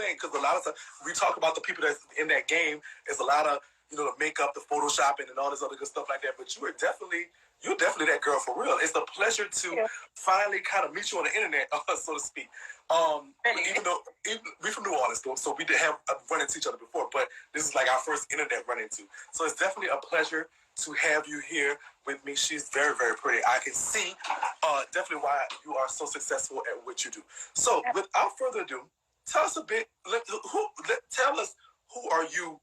saying, because a lot of times we talk about the people that's in that game. There's a lot of, the makeup, the photoshopping, and all this other good stuff like that. But you're definitely that girl for real. It's a pleasure to finally kind of meet you on the internet, so to speak. Even though we're from New Orleans, though, so we did have run into each other before, but this is like our first internet run into. So it's definitely a pleasure to have you here with me. She's very, very pretty. I can see definitely why you are so successful at what you do. So without further ado, tell us a bit. Tell us who are you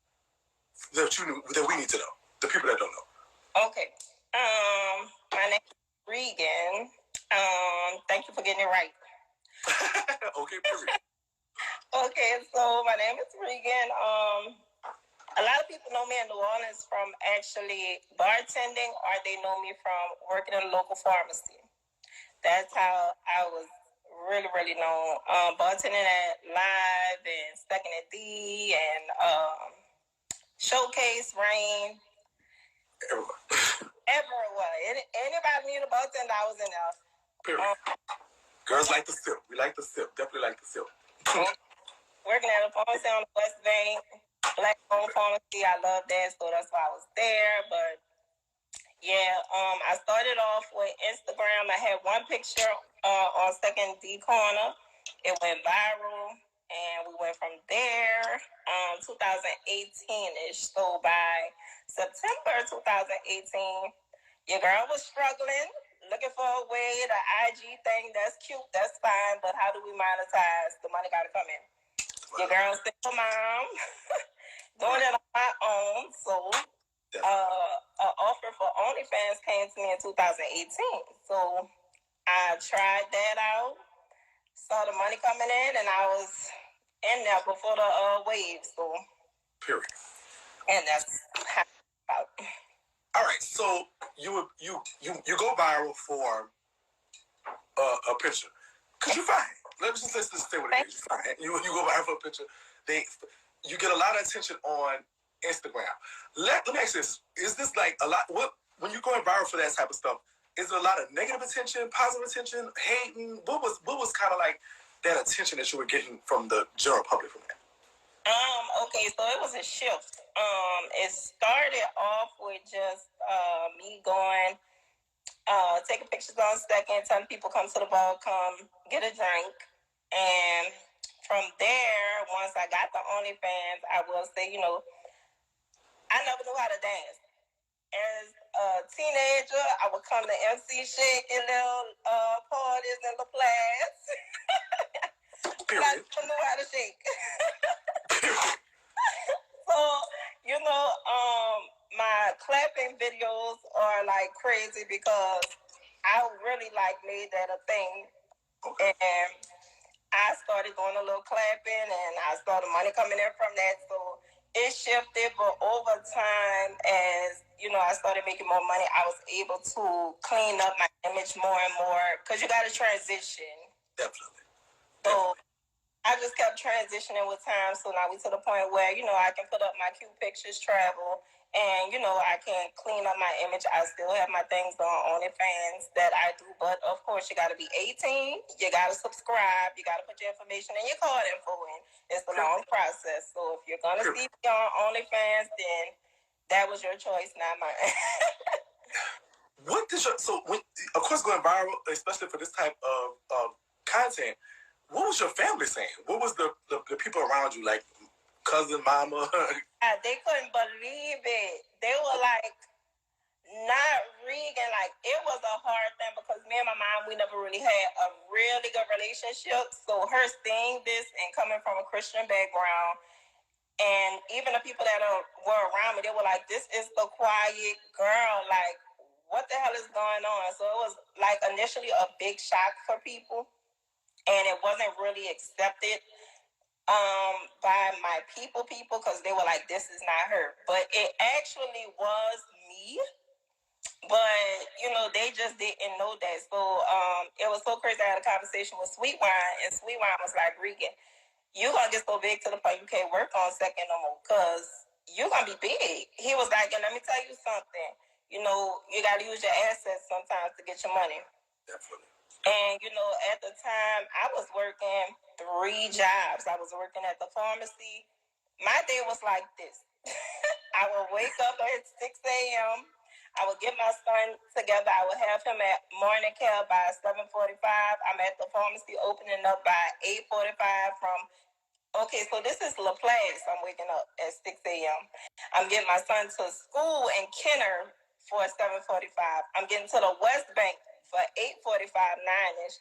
that we need to know. The people that don't know. Okay. My name is Regan. Thank you for getting it right. Okay, period. Okay, so my name is Regan. A lot of people know me in New Orleans from actually bartending, or they know me from working in a local pharmacy. That's how I was really, really known. Bartending at Live and Second and D and Showcase, Rain. Everywhere. Anybody need a bartender, I was in there. Period. Girls like the sip. We like the sip. Definitely like the sip. Working at a pharmacy on the West Bank. Black owned pharmacy. I love that, so that's why I was there. But yeah, I started off with Instagram. I had one picture on Second D Corner. It went viral, and we went from there. 2018-ish. So by September 2018, your girl was struggling, looking for a way. The IG thing, that's cute, that's fine, but how do we monetize? The money got to come in. Your girl's single mom. Doing it on my own, so an offer for OnlyFans came to me in 2018. So I tried that out, saw the money coming in, and I was in there before the wave. So, period. And that's how. All right, so you go viral for a picture because you're fine. Let's just stay with it. You're fine. You go viral for a picture. You get a lot of attention on Instagram. Let me ask this: is this like a lot? When you're going viral for that type of stuff? Is there a lot of negative attention, positive attention, hating? What was kind of like that attention that you were getting from the general public from that? Okay, so it was a shift. It started off with just me going, taking pictures on Second, telling people come to the bar, come get a drink, and from there, once I got the OnlyFans, I will say, I never knew how to dance. As a teenager, I would come to MC shaking little parties in the place. I didn't know how to shake. So, my clapping videos are like crazy because I really made that a thing. Okay. And I started doing a little clapping, and I saw the money coming in from that. So it shifted, but over time, as I started making more money, I was able to clean up my image more and more because you got to transition. Definitely. So I just kept transitioning with time. So now we to the point where I can put up my cute pictures, travel, and I can clean up my image. I still have my things on OnlyFans that I do, but of course you got to be 18. You got to subscribe. You got to put your information and your card info in. It's a long process. So if you're gonna see me on OnlyFans, then that was your choice, not mine. Of course, going viral, especially for this type of content, what was your family saying? What was the people around you like? Cousin, mama? They couldn't believe it. They were like, not Regan. It was a hard thing because me and my mom, we never really had a really good relationship. So her seeing this and coming from a Christian background, and even the people that were around me, they were like, this is the quiet girl. What the hell is going on? So it was initially a big shock for people, and it wasn't really accepted by my people because they were like, this is not her. But it actually was me. But, they just didn't know that. So it was so crazy. I had a conversation with Sweet Wine, and Sweet Wine was like, Regan, you're going to get so big to the point you can't work on Second no more because you're going to be big. He was like, and let me tell you something. You got to use your assets sometimes to get your money. Definitely. And, you know, at the time, I was working 3 jobs. I was working at the pharmacy. My day was like this. I would wake up at 6 a.m. I would get my son together. I would have him at morning care by 7:45. I'm at the pharmacy opening up by 8:45 from, okay, so this is LaPlace. I'm waking up at 6 a.m. I'm getting my son to school in Kenner for 7:45. I'm getting to the West Bank for 8:45, 9-ish.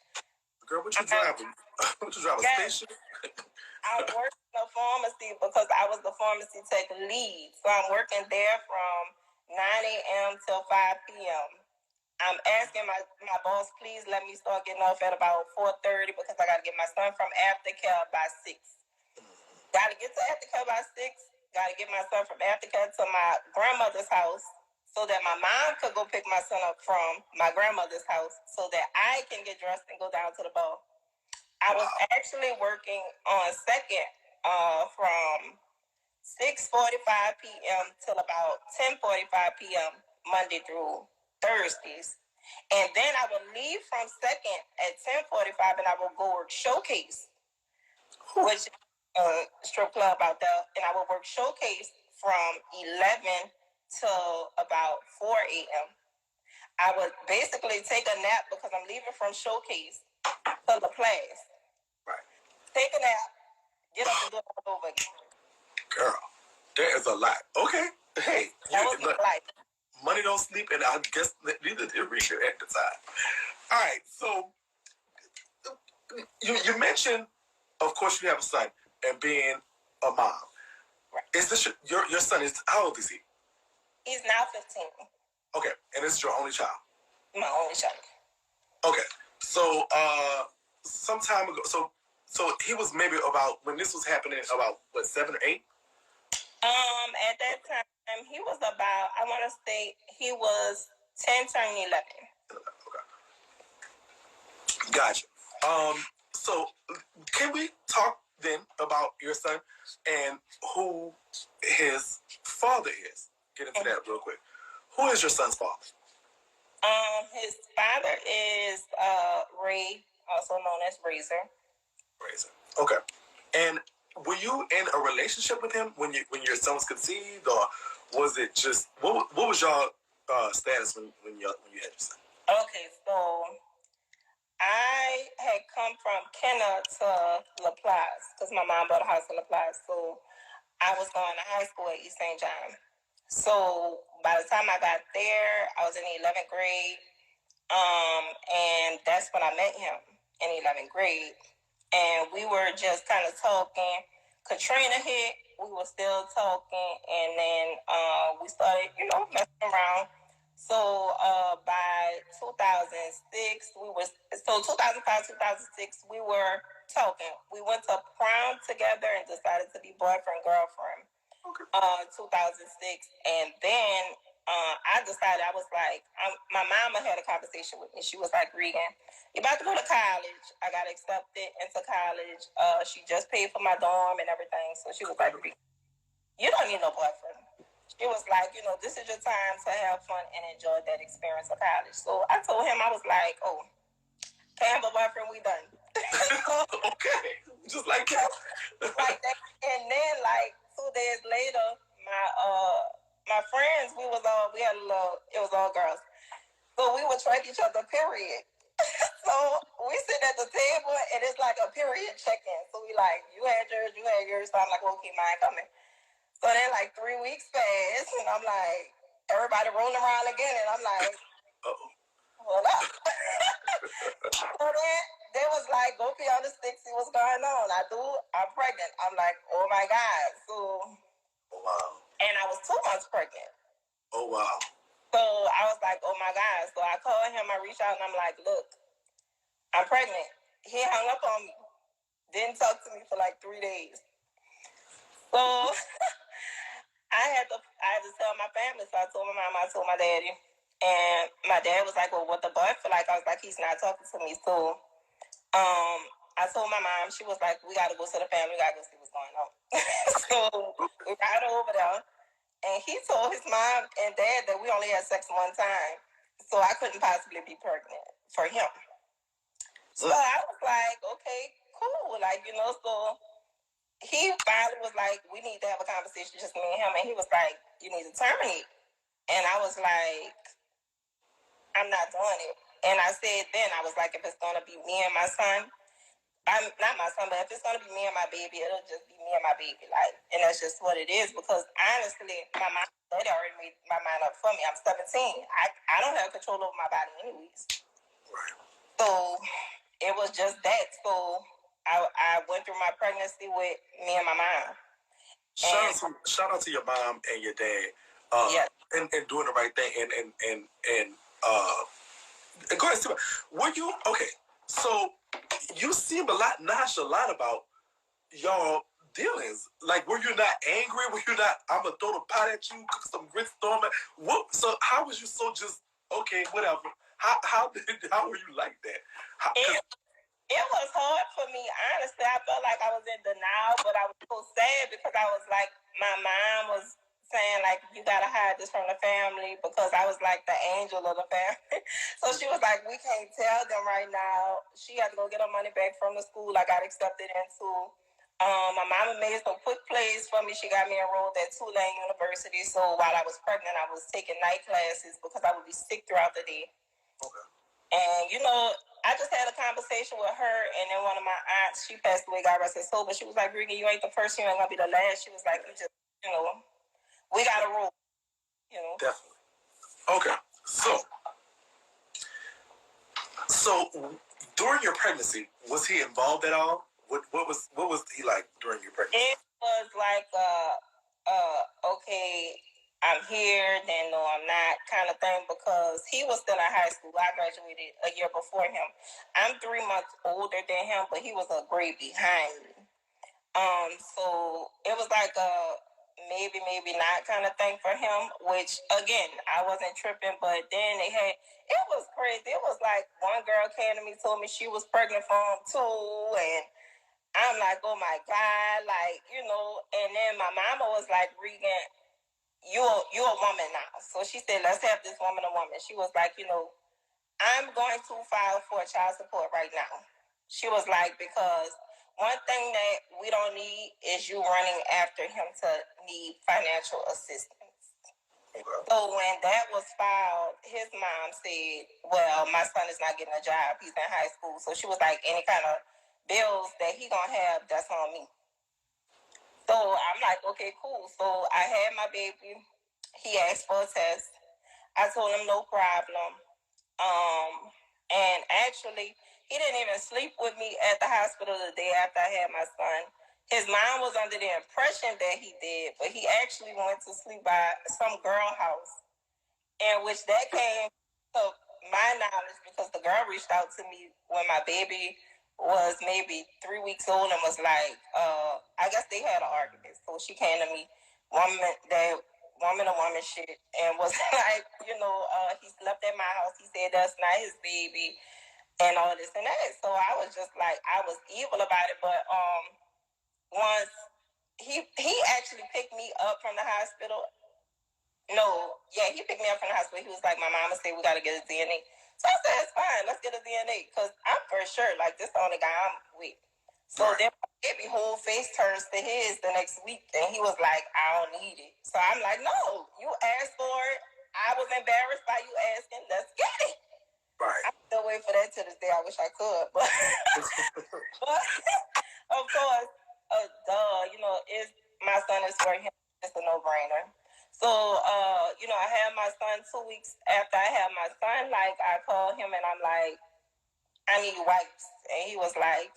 Girl, what you driving? What you driving? Yes. Station? I worked in the pharmacy because I was the pharmacy tech lead. So I'm working there from 9 a.m. till 5 p.m. I'm asking my boss, please let me start getting off at about 4:30 because I got to get my son from aftercare by 6. Got to get to aftercare by 6. Got to get my son from aftercare to my grandmother's house so that my mom could go pick my son up from my grandmother's house so that I can get dressed and go down to the bar. I was actually working on second from 6:45 p.m. till about 10:45 p.m. Monday through Thursdays. And then I would leave from second at 10:45 and I would go work Showcase, which is a strip club out there. And I would work Showcase from 11 till about 4 a.m. I would basically take a nap because I'm leaving from Showcase to the place. Take a nap, get up and do it all over again. Girl, there is a lot. Okay. Hey, that was look, life. Money don't sleep, and I guess neither did Rita at the time. All right, so you mentioned, of course, you have a son and being a mom. Right. Is this your son? Is how old is he? He's now 15. Okay, and this is your only child. My only child. Okay, so some time ago, so he was maybe about, when this was happening, about what, 7 or 8? At that time he was about, I want to say he was 10 turning 11. Okay. Gotcha. So can we talk then about your son and who his father is? Get into that real quick. Who is your son's father? His father is Ray, also known as Razor. Razor. Okay. And were you in a relationship with him when your son was conceived, or was it just what was your status when you had your son? Okay, so I had come from Kenner to LaPlace because my mom bought a house in LaPlace. So I was going to high school at East St. John. So by the time I got there, I was in the 11th grade. And that's when I met him in 11th grade. And we were just kind of talking. Katrina hit, we were still talking. And then we started, messing around. So by 2006, 2005, 2006, we were talking. We went to prom together and decided to be boyfriend, girlfriend. Okay. 2006. And then I decided, I was like, my mama had a conversation with me. She was like, Regan, you're about to go to college. I got accepted into college. She just paid for my dorm and everything. So she was like, Regan, you don't need no boyfriend. It was like, this is your time to have fun and enjoy that experience of college. So I told him, I was like, oh, can't have a boyfriend, we done. Okay, just like that. Like that. And then, like, 2 days later, my friends, it was all girls. So we would track each other, period. So we sit at the table, and it's like a period check-in. So we like, you had yours. So I'm like, well, keep mine coming. So then, like, 3 weeks passed, and I'm like, everybody rolling around again, and I'm like, hold up. So then they was like, go pee on the stick, see what's going on. I'm pregnant. I'm like, oh my God. So, wow. And I was 2 months pregnant. Oh, wow. So I was like, oh my God. So I called him, I reached out, and I'm like, look, I'm pregnant. He hung up on me. Didn't talk to me for like 3 days. So I had to tell my family. So I told my mom, I told my daddy. And my dad was like, well, what the boy feel like? I was like, he's not talking to me. So I told my mom, she was like, we got to go to the family. We got to go see what's going on. So we got over there. And he told his mom and dad that we only had sex one time. So I couldn't possibly be pregnant for him. So I was like, okay, cool. Like, you know, so he finally was like, we need to have a conversation, just me and him. And he was like, you need to terminate. And I was like, I'm not doing it. And I said then, I was like, if it's going to be me and my son, I'm not my son, but if it's going to be me and my baby, it'll just be me and my baby. Like, and that's just what it is. Because honestly, my mom already made my mind up for me. I'm 17. I don't have control over my body anyways. Right. So it was just that. So I went through my pregnancy with me and my mom. Shout out to your mom and your dad. Yeah. And doing the right thing and go ahead, Steve. Were you okay? So you seem a lot nonchalant about y'all dealings. Like, were you not angry? Were you not? I'm gonna throw the pot at you, cook some grits, storm it. What? So how was you so just okay? Whatever. How were you like that? It was hard for me, honestly. I felt like I was in denial, but I was so sad because I was like, my mom was saying, like, you got to hide this from the family because I was like the angel of the family. So she was like, we can't tell them right now. She had to go get her money back from the school I got accepted into. My mama made some quick plays for me. She got me enrolled at Tulane University. So while I was pregnant, I was taking night classes because I would be sick throughout the day. Okay. And, you know, I just had a conversation with her, and then one of my aunts, she passed away, God rest her soul, but she was like, Regan, you ain't the first, you ain't going to be the last. She was like, you just, you know, we got to rule, you know. Definitely. Okay. So during your pregnancy, was he involved at all? What was he like during your pregnancy? It was like, okay, I'm here, then no, I'm not kind of thing because he was still in high school. I graduated a year before him. I'm 3 months older than him, but he was a grade behind me. So it was like a maybe not kind of thing for him, which again, I wasn't tripping, but then it was crazy. It was like one girl came to me, told me she was pregnant for him too, and I'm like, oh my God, like, you know, and then my mama was like, Regan, you're a woman now. So she said, let's have this woman a woman. She was like, you know, I'm going to file for child support right now. She was like, because one thing that we don't need is you running after him to need financial assistance. Okay. So when that was filed, his mom said, well, my son is not getting a job. He's in high school. So she was like, any kind of bills that he gonna have, that's on me. So I'm like, okay, cool. So I had my baby. He asked for a test. I told him no problem. And actually, he didn't even sleep with me at the hospital the day after I had my son. His mom was under the impression that he did, but he actually went to sleep by some girl house, in which that came to my knowledge because the girl reached out to me when my baby was maybe 3 weeks old and was like, I guess they had an argument. So she came to me, woman to woman shit, and was like, you know, he slept at my house. He said that's not his baby and all this and that. So I was just like, I was evil about it. But once he actually picked me up from the hospital. No, yeah, he picked me up from the hospital. He was like, my mama said we got to get a DNA. So I said, it's fine, let's get a DNA. Because I'm for sure, like, this is the only guy I'm with. So then my baby whole face turns to his the next week. And he was like, I don't need it. So I'm like, no, you asked for it. I was embarrassed by you asking. Let's get it. Right. I'm still waiting for that to this day. I wish I could. But, but of course, you know, my son is for him. It's a no-brainer. So, you know, I had my son 2 weeks after I had my son. Like, I called him and I'm like, I need wipes. And he was like,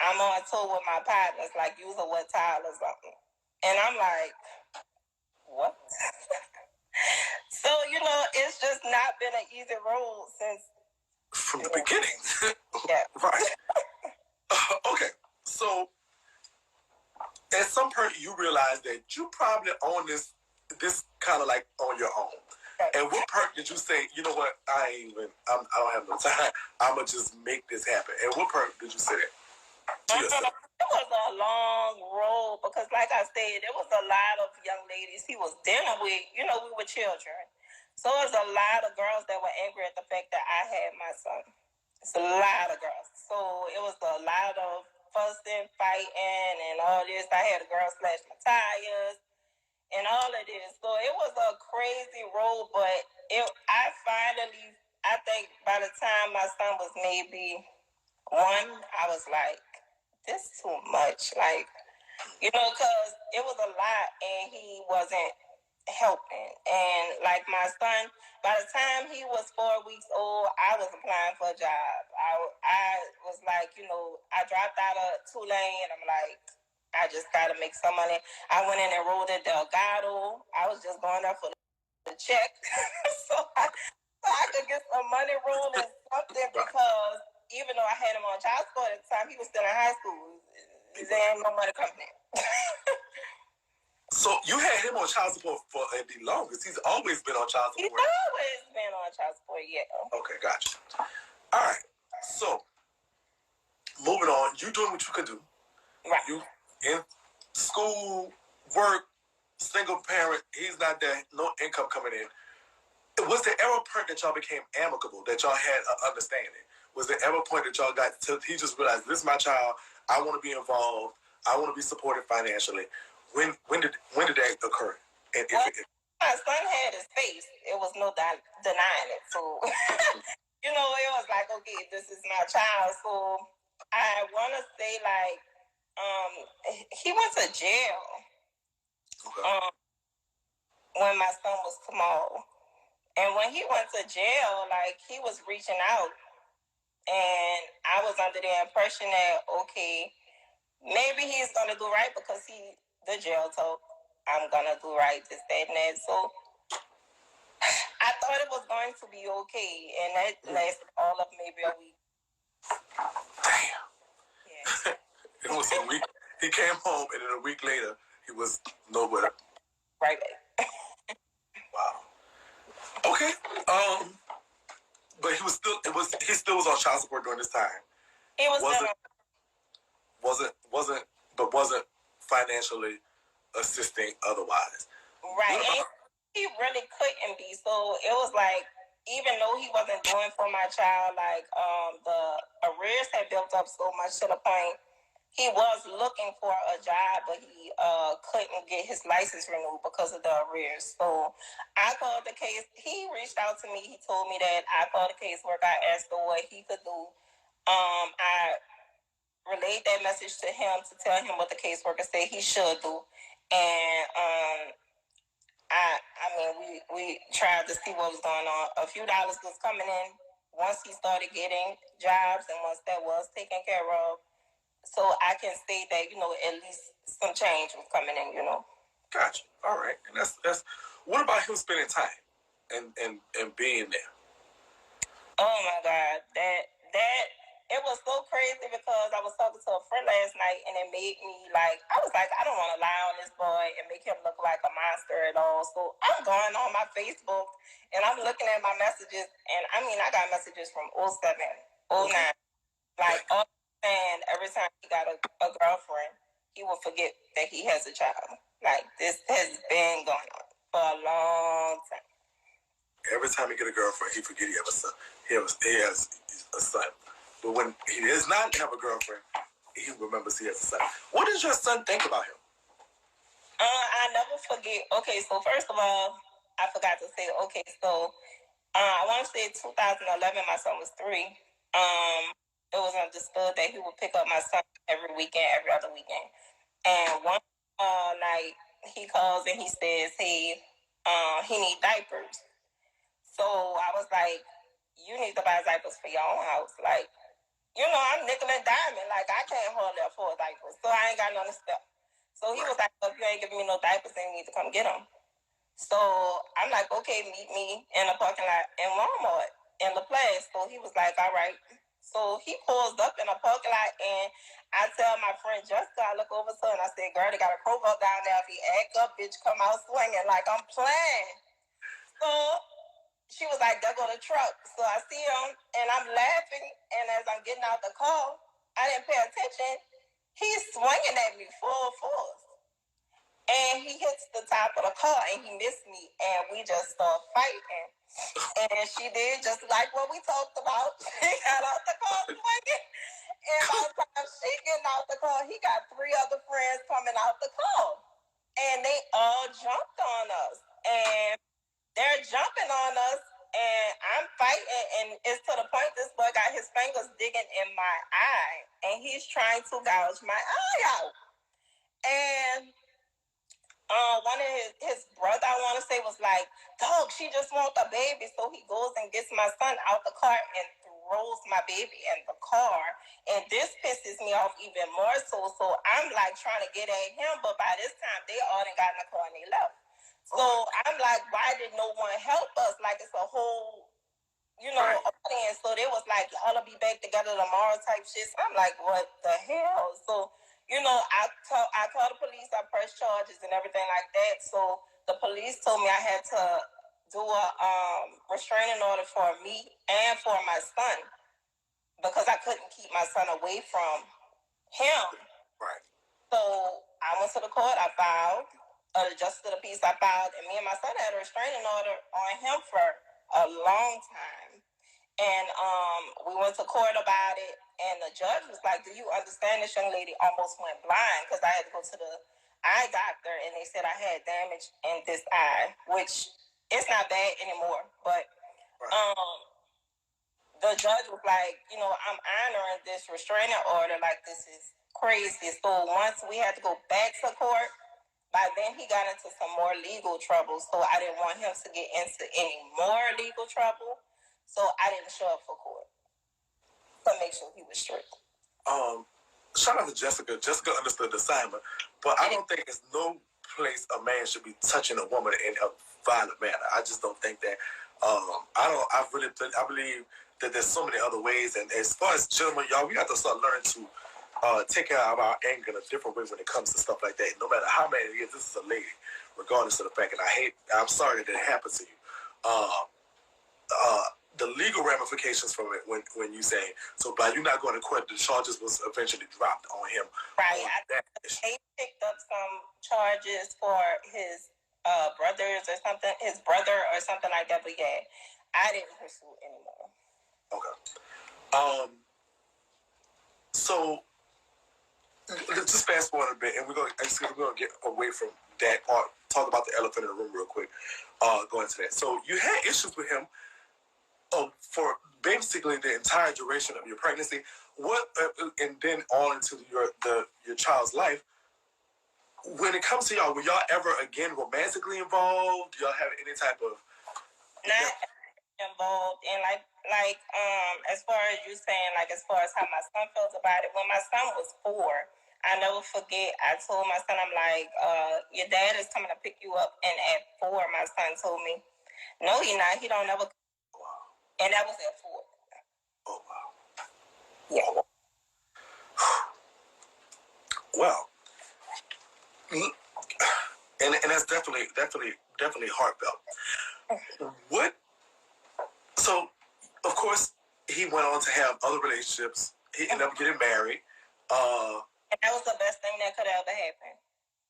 I'm on tour with my partners, like, use a wet towel or something. And I'm like, what? So, you know, it's just not been an easy road since. From the beginning. Yeah. Right. Okay. So, at some point, you realize that you probably own this kind of like on your own. And what part did you say, you know what, I don't have no time, I'm going to just make this happen? And what part did you say that to yourself? It was a long road because, like I said, there was a lot of young ladies he was dealing with. You know, we were children. So it was a lot of girls that were angry at the fact that I had my son. It's a lot of girls. So it was a lot of fussing, fighting, and all this. I had a girl slash my tires and all of this. So it was a crazy road, but I think by the time my son was maybe 1, I was like, this is too much. Like, because it was a lot and he wasn't helping. And like my son, by the time he was 4 weeks old, I was applying for a job. I was like, I dropped out of Tulane. I'm like, I just got to make some money. I went in and enrolled at Delgado. I was just going there for the check so I could get some money room and something, because even though I had him on child support at the time, he was still in high school. There ain't no money coming in. So you had him on child support for the longest. He's always been on child support. He's always been on child support, yeah. Okay, gotcha. All right. So moving on, you doing what you could do. Right. You in school, work, single parent. He's not there. No income coming in. Was there ever a point that y'all became amicable? That y'all had an understanding? Was there ever a point that y'all got to? He just realized, this is my child. I want to be involved. I want to be supported financially. When did that occur? And my son had his face. It was no denying it. So, it was like, okay, this is my child. So I want to say, like, he went to jail when my son was small. And when he went to jail, like, he was reaching out. And I was under the impression that, okay, maybe he's going to do right because the jail told I'm going to do right, this, that, and that. So I thought it was going to be okay. And that lasted all of maybe a week. Damn. Yeah. It was a week. He came home, and then a week later, he was nowhere. Right back. Wow. Okay. But he still was on child support during this time. He wasn't financially assisting otherwise. Right. And he really couldn't be. So it was like, even though he wasn't doing for my child, like, the arrears had built up so much to the point he was looking for a job, but he couldn't get his license renewed because of the arrears. So I called the case. He reached out to me. He told me that. I called the caseworker. I asked him what he could do. I relayed that message to him to tell him what the caseworker said he should do. And we tried to see what was going on. A few dollars was coming in once he started getting jobs, and once that was taken care of. So I can say that, at least some change was coming in, Gotcha. All right. And that's what about him spending time and being there? Oh my God. That it was so crazy, because I was talking to a friend last night, and it made me I was like, I don't want to lie on this boy and make him look like a monster at all. So I'm going on my Facebook and I'm looking at my messages, and I got messages from 07, 09, and every time he got a girlfriend, he will forget that he has a child. Like, this has been going on for a long time. Every time he get a girlfriend, he forget he has a son. He has a son. But when he does not have a girlfriend, he remembers he has a son. What does your son think about him? I never forget. Okay, so first of all, I forgot to say, okay, so I want to say 2011, my son was 3. It was understood that he would pick up my son every weekend, every other weekend. And one night, he calls and he says, hey, he need diapers. So I was like, you need to buy diapers for your own house. Like, I'm nickel and diamond. Like, I can't hardly afford diapers. So I ain't got none of stuff. So he was like, well, if you ain't giving me no diapers, then you need to come get them. So I'm like, okay, meet me in the parking lot in Walmart in LaPlace. So he was like, all right. So he pulls up in a parking lot, and I tell my friend Jessica, I look over to her, and I said, girl, they got a crowbar down there. If he act up, bitch, come out swinging like I'm playing. So she was like, there go the truck. So I see him, and I'm laughing, and as I'm getting out the car, I didn't pay attention. He's swinging at me full force. And he hits the top of the car and he missed me and we just start fighting. And she did just like what we talked about. She got out the car swinging. And by the time she getting out the car, he got 3 other friends coming out the car. And they all jumped on us. And they're jumping on us. And I'm fighting. And it's to the point this boy got his fingers digging in my eye. And he's trying to gouge my eye out. And one of his brother, I want to say, was like, dog, she just wants a baby. So he goes and gets my son out the car and throws my baby in the car. And this pisses me off even more so. So I'm like trying to get at him. But by this time, they all done got in the car and they left. So I'm like, why did no one help us? Like it's a whole, audience. So they was like, y'all will be back together tomorrow type shit. So I'm like, what the hell? So I called the police, I pressed charges and everything like that. So the police told me I had to do a restraining order for me and for my son because I couldn't keep my son away from him. Right. So I went to the court, I filed, justice of the peace, I filed, and me and my son had a restraining order on him for a long time. And we went to court about it, and the judge was like, do you understand this young lady almost went blind? Because I had to go to the eye doctor, and they said I had damage in this eye, which it's not bad anymore. But the judge was like, I'm honoring this restraining order, like this is crazy. So once we had to go back to court, by then he got into some more legal trouble, so I didn't want him to get into any more legal trouble. So I didn't show up for court to make sure he was strict. Shout out to Jessica. Jessica understood the assignment, but I don't think there's no place a man should be touching a woman in a violent manner. I just don't think that. I believe that there's so many other ways, and as far as gentlemen, y'all, we have to start learning to take care of our anger in a different way when it comes to stuff like that. No matter how many years this is a lady, regardless of the fact, and I'm sorry that it happened to you. The legal ramifications from it when you say, so by you not going to court, the charges was eventually dropped on him. Right. They picked up some charges for his brothers or something, his brother or something like that, but yeah, I didn't pursue anymore. Okay. So let's just fast forward a bit, and we're gonna get away from that part. Talk about the elephant in the room real quick. Go into that. So you had issues with him for basically the entire duration of your pregnancy. What and then on into your child's life. When it comes to y'all, were y'all ever again romantically involved? Do y'all have any type of not involved in like as far as you saying, like as far as how my son felt about it. When my son was 4, I never forget, I told my son, I'm like, your dad is coming to pick you up. And at 4, my son told me, no, he not. He don't never. Wow. And that was at 4. Oh, wow. Yeah. Well, and that's definitely heartfelt. What? So, of course, he went on to have other relationships. He ended up getting married. And that was the best thing that could ever happen.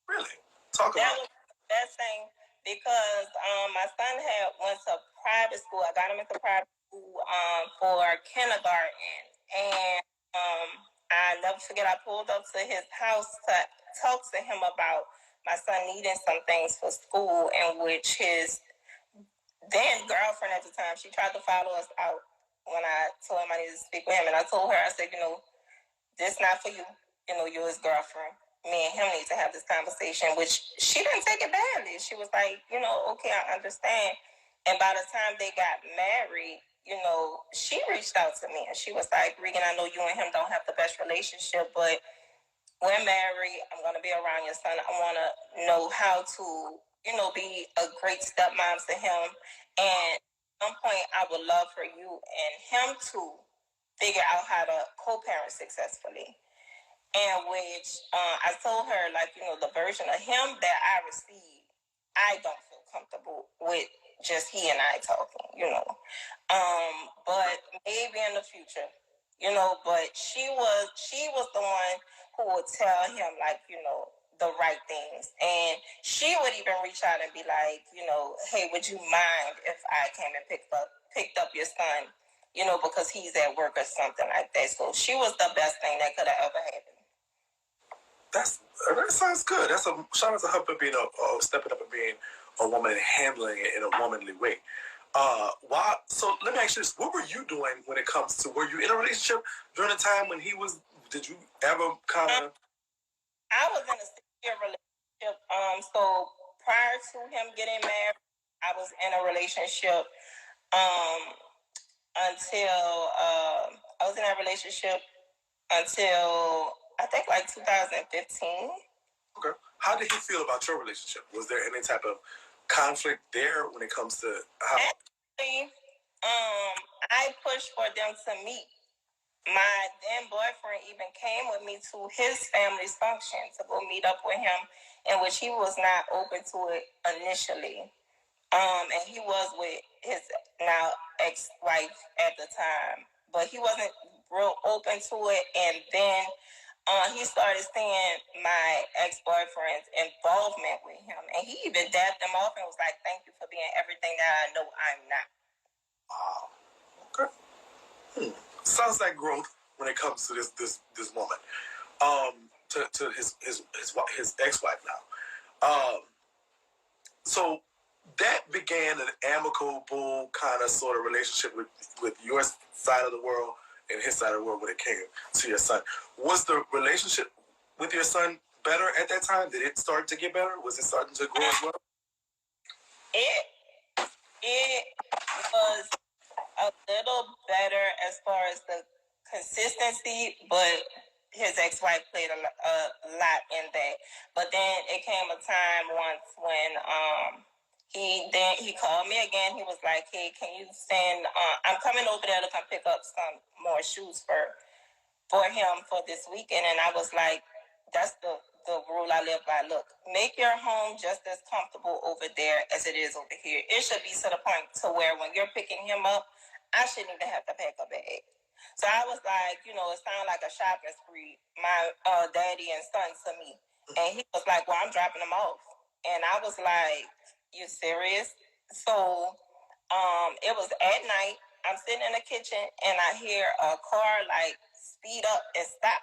Really? Talk about that was the best thing because my son went to private school. I got him into private school for kindergarten, and I never forget. I pulled up to his house to talk to him about my son needing some things for school, in which his then girlfriend at the time, she tried to follow us out when I told him I needed to speak with him, and I told her, I said, this not for you. You're his girlfriend. Me and him need to have this conversation, which she didn't take it badly. She was like, okay, I understand. And by the time they got married, she reached out to me and she was like, Regan, I know you and him don't have the best relationship, but we're married. I'm going to be around your son. I want to know how to, be a great stepmom to him. And at some point, I would love for you and him to figure out how to co-parent successfully. And which I told her, the version of him that I received, I don't feel comfortable with just he and I talking, But maybe in the future, but she was the one who would tell him, the right things. And she would even reach out and be like, you know, hey, would you mind if I came and picked up your son, you know, because he's at work or something like that. So she was the best thing that could have ever happened. That sounds good. That's a shout out to her for being stepping up and being a woman and handling it in a womanly way. So let me ask you this: what were you doing when it comes to? Were you in a relationship during the time when he was? Did you ever kind of? I was in a 6-year relationship. So prior to him getting married, I was in a relationship. Until I was in that relationship until I think like 2015. Okay. How did he feel about your relationship? Was there any type of conflict there when it comes to how? Actually, I pushed for them to meet. My then boyfriend even came with me to his family's function to go meet up with him, in which he was not open to it initially. And he was with his now ex-wife at the time, but he wasn't real open to it. And then he started seeing my ex-boyfriend's involvement with him, and he even dapped them off and was like, "Thank you for being everything that I know I'm not." Wow. Okay. Sounds like growth when it comes to this woman. To his ex-wife now. So that began an amicable kind of sort of relationship with your side of the world and his side of the world when it came to your son. Was the relationship with your son better at that time? Did it start to get better? Was it starting to grow as well? It was a little better as far as the consistency, but his ex-wife played a lot in that. But then it came a time once when he called me again. He was like, "Hey, can you send? I'm coming over there to come pick up some more shoes for him for this weekend." And I was like, "That's the rule I live by. Look, make your home just as comfortable over there as it is over here. It should be to the point to where when you're picking him up, I shouldn't even have to pack a bag." So I was like, you know, it sounded like a shopping spree, my daddy and son to me. And he was like, "Well, I'm dropping them off." And I was like, "You serious?" So it was at night. I'm sitting in the kitchen and I hear a car like speed up and stop.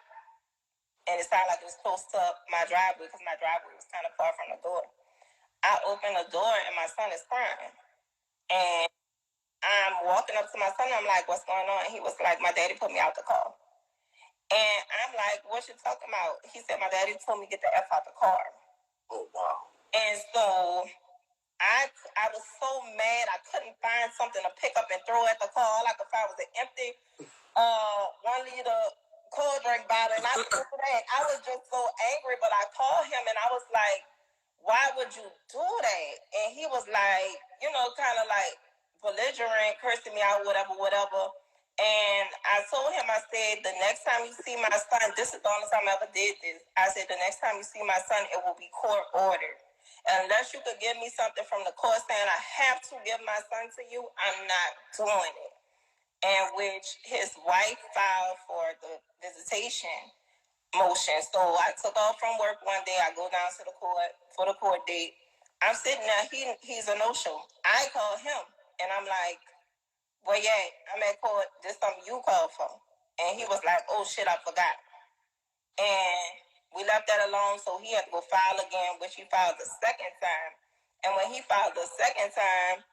And it sounded like it was close to my driveway because my driveway was kind of far from the door. I open the door and my son is crying. And I'm walking up to my son and I'm like, "What's going on?" And he was like, "My daddy put me out the car." And I'm like, "What you talking about?" He said, "My daddy told me to get the F out the car." Oh, wow. And so I was so mad I couldn't find something to pick up and throw at the car. All I could find was an empty 1-liter cold drink bottle, and I threw that. I was just so angry, but I called him and I was like, "Why would you do that?" And he was like, you know, kind of like belligerent, cursing me out, whatever. And I told him, I said, "The next time you see my son," this is the only time I ever did this. I said, "The next time you see my son, it will be court ordered. Unless you could give me something from the court saying I have to give my son to you, I'm not doing it." And which his wife filed for the visitation motion. So I took off from work one day. I go down to the court for the court date. I'm sitting there. He's a no-show. I call him and I'm like, "Well, yeah, I'm at court. This something you called for." And he was like, "Oh shit, I forgot." And we left that alone. So he had to go file again, which he filed the second time. And when he filed the second time,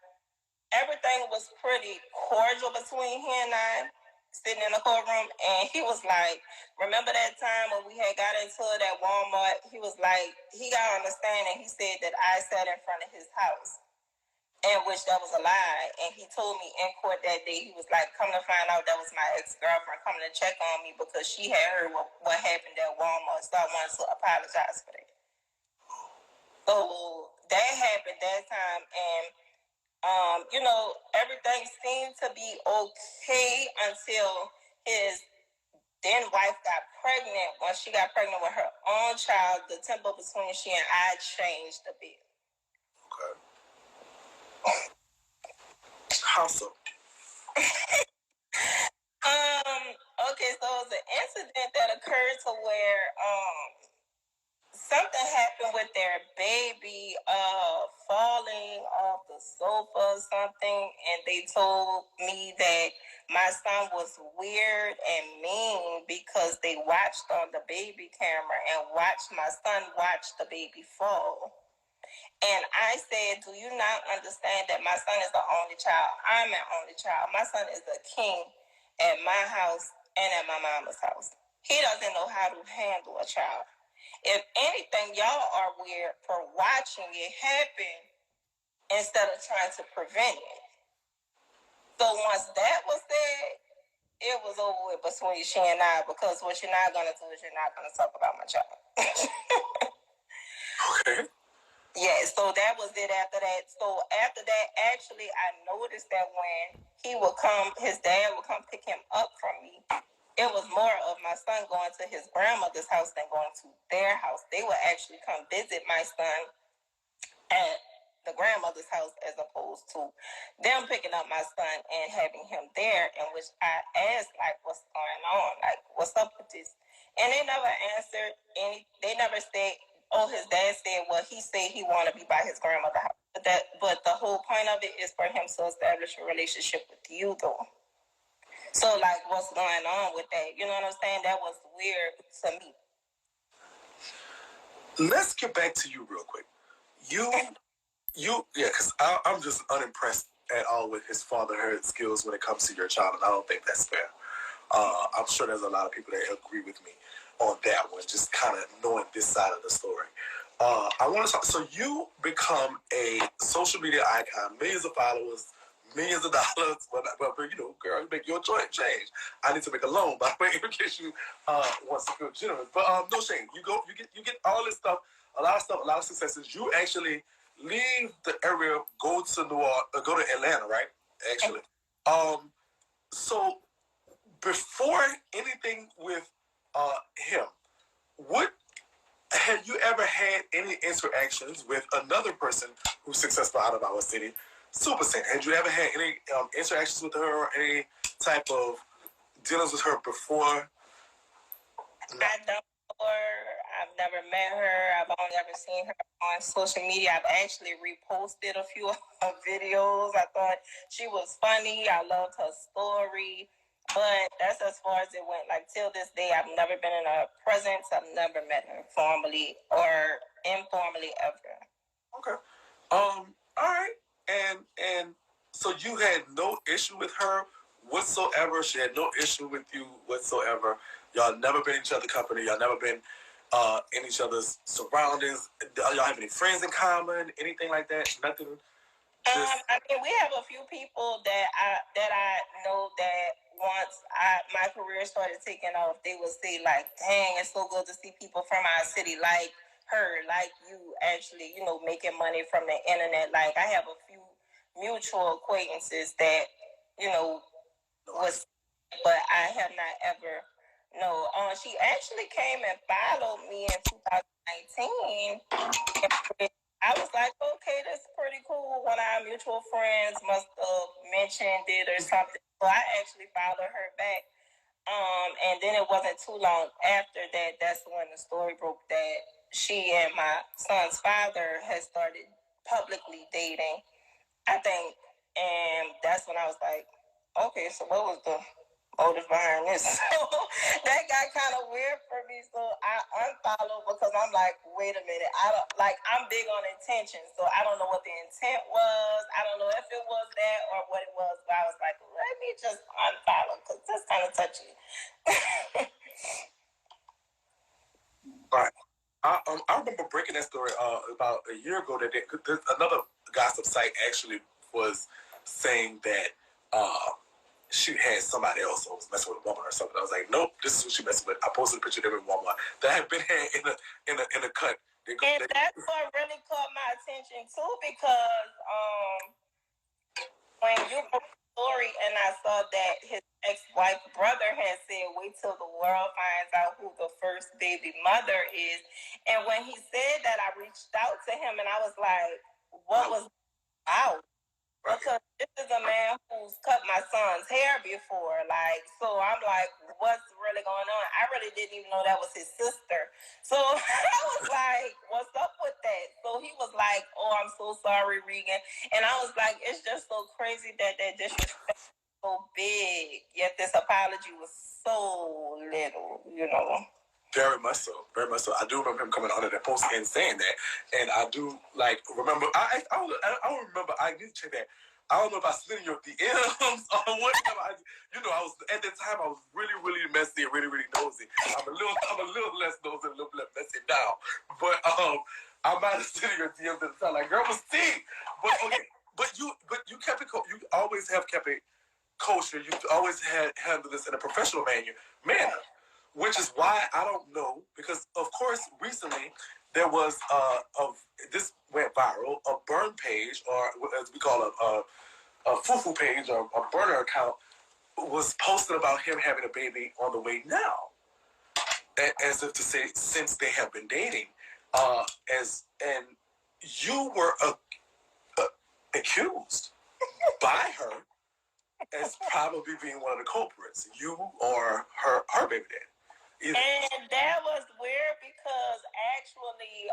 everything was pretty cordial between he and I, sitting in the courtroom. And he was like, "Remember that time when we had got into it at Walmart?" He was like, he got understanding. He said that I sat in front of his house, in which that was a lie. And he told me in court that day, he was like, "Come to find out, that was my ex-girlfriend coming to check on me because she had heard what happened at Walmart. So I wanted to apologize for that." So that happened that time. And you know, everything seemed to be okay until his then wife got pregnant. When she got pregnant with her own child, the tempo between she and I changed a bit. Okay. How so? Okay, so it was an incident that occurred to where something happened with their baby falling off the sofa or something, and they told me that my son was weird and mean because they watched on the baby camera and watched my son watch the baby fall. And I said, do you not understand that my son is the only child? I'm an only child. My son is a king at my house and at my mama's house. He doesn't know how to handle a child. If anything, y'all are weird for watching it happen instead of trying to prevent it. So once that was said, it was over with between she and I, because what you're not going to do is you're not going to talk about my child. Okay. Yeah, so that was it after that. So after that, actually, I noticed that when he would come, his dad would come pick him up from me. It was more of my son going to his grandmother's house than going to their house. They would actually come visit my son at the grandmother's house as opposed to them picking up my son and having him there, in which I asked, like, what's going on? Like, what's up with this? And they never answered any. They never said, oh, his dad said, well, he said he want to be by his grandmother's house. But the whole point of it is for him to establish a relationship with you, though. So, like, what's going on with that? You know what I'm saying? That was weird to me. Let's get back to you real quick. Yeah, because I'm just unimpressed at all with his fatherhood skills when it comes to your child, and I don't think that's fair. I'm sure there's a lot of people that agree with me on that one, just kind of knowing this side of the story. I want to talk. So you become a social media icon, millions of followers, millions of dollars. But you know, girl, you make your joint change. I need to make a loan, by the way, in case you want to feel generous. But no shame. You get all this stuff, a lot of stuff, a lot of successes. You actually leave the area, go to go to Atlanta, right? Actually, so before anything with him, what have you ever had any interactions with another person who's successful out of our city, Super Saint? Had you ever had any interactions with her or any type of dealings with her before? No. I don't know her. I've never met her. I've only ever seen her on social media. I've actually reposted a few of her videos. I thought she was funny. I loved her story. But that's as far as it went. Like, till this day, I've never been in her presence. I've never met her formally or informally ever. Okay. All right. And so you had no issue with her whatsoever. She had no issue with you whatsoever. Y'all never been in each other's company. Y'all never been in each other's surroundings. Y'all have any friends in common? Anything like that? Nothing. I mean, we have a few people that I know that once my career started taking off, they would say, like, dang, it's so good to see people from our city like her, like you, actually, you know, making money from the internet. Like, I have a few mutual acquaintances that, you know, was, but I have not ever. No, she actually came and followed me in 2019. I was like, okay, that's pretty cool. One of our mutual friends must have mentioned it or something. So I actually followed her back. And then it wasn't too long after that, that's when the story broke that she and my son's father had started publicly dating, I think. And that's when I was like, okay, so what was the motive behind this? So that got kind of weird for me. So I unfollowed because I'm like, wait a minute. I'm big on intention. So I don't know what the intent was. I don't know if it was that or what it was. But I was like, let me just unfollow because that's kind of touchy. All right. I remember breaking that story about a year ago that another gossip site actually was saying that she had somebody else who was messing with a woman or something. I was like, nope, this is who she messing with. I posted a picture of them in Walmart that had been had in a cut. That's what really caught my attention too, because when you broke the story and I saw that his ex-wife brother had said, wait till the world finds out who the first baby mother is. And when he said that, I reached out to him and I was like, what was out? Because this is a man who's cut my son's hair before. Like, so I'm like, what's really going on. I really didn't even know that was his sister. So I was like, what's up with that? So he was like, oh, I'm so sorry, Regan. And I was like, it's just so crazy that disrespect is so big, yet this apology was so little, you know. Very much so. Very much so. I do remember him coming under that post and saying that. And I do, like, remember, I don't remember, I need to check that. I don't know if I slid in your DMs or whatever. I was, at that time, I was really, really messy and really, really nosy. I'm a little less nosy, a little less messy now. But I might have slid in your DMs at the time, like, girl, was Steve. But okay, but you kept it, you always have kept it kosher. You always handled this in a professional manner. Which is why I don't know, because of course recently there was this went viral, a burn page, or as we call a foo-foo page, or a burner account, was posted about him having a baby on the way now, as if to say, since they have been dating, and you were accused by her as probably being one of the culprits, you or her baby daddy. Either. And that was weird because actually,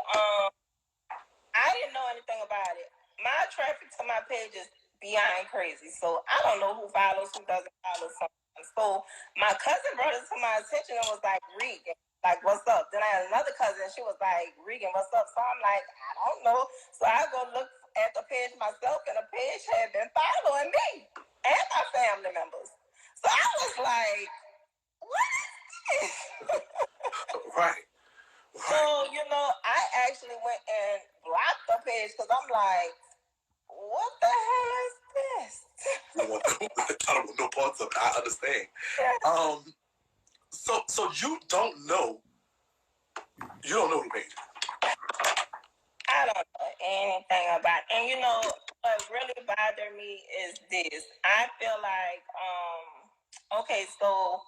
I didn't know anything about it. My traffic to my page is beyond crazy, so I don't know who follows, who doesn't follow someone. So my cousin brought it to my attention and was like, Regan, like, what's up? Then I had another cousin, she was like, Regan, what's up? So I'm like, I don't know. So I go look at the page myself, and the page had been following me and my family members. So I was like, what is this? Right. So, I actually went and blocked the page because I'm like, what the hell is this? I don't want no parts of it. I understand. Yeah. So you don't know the page. I don't know anything about it. And what really bothered me is this. I feel like, okay, so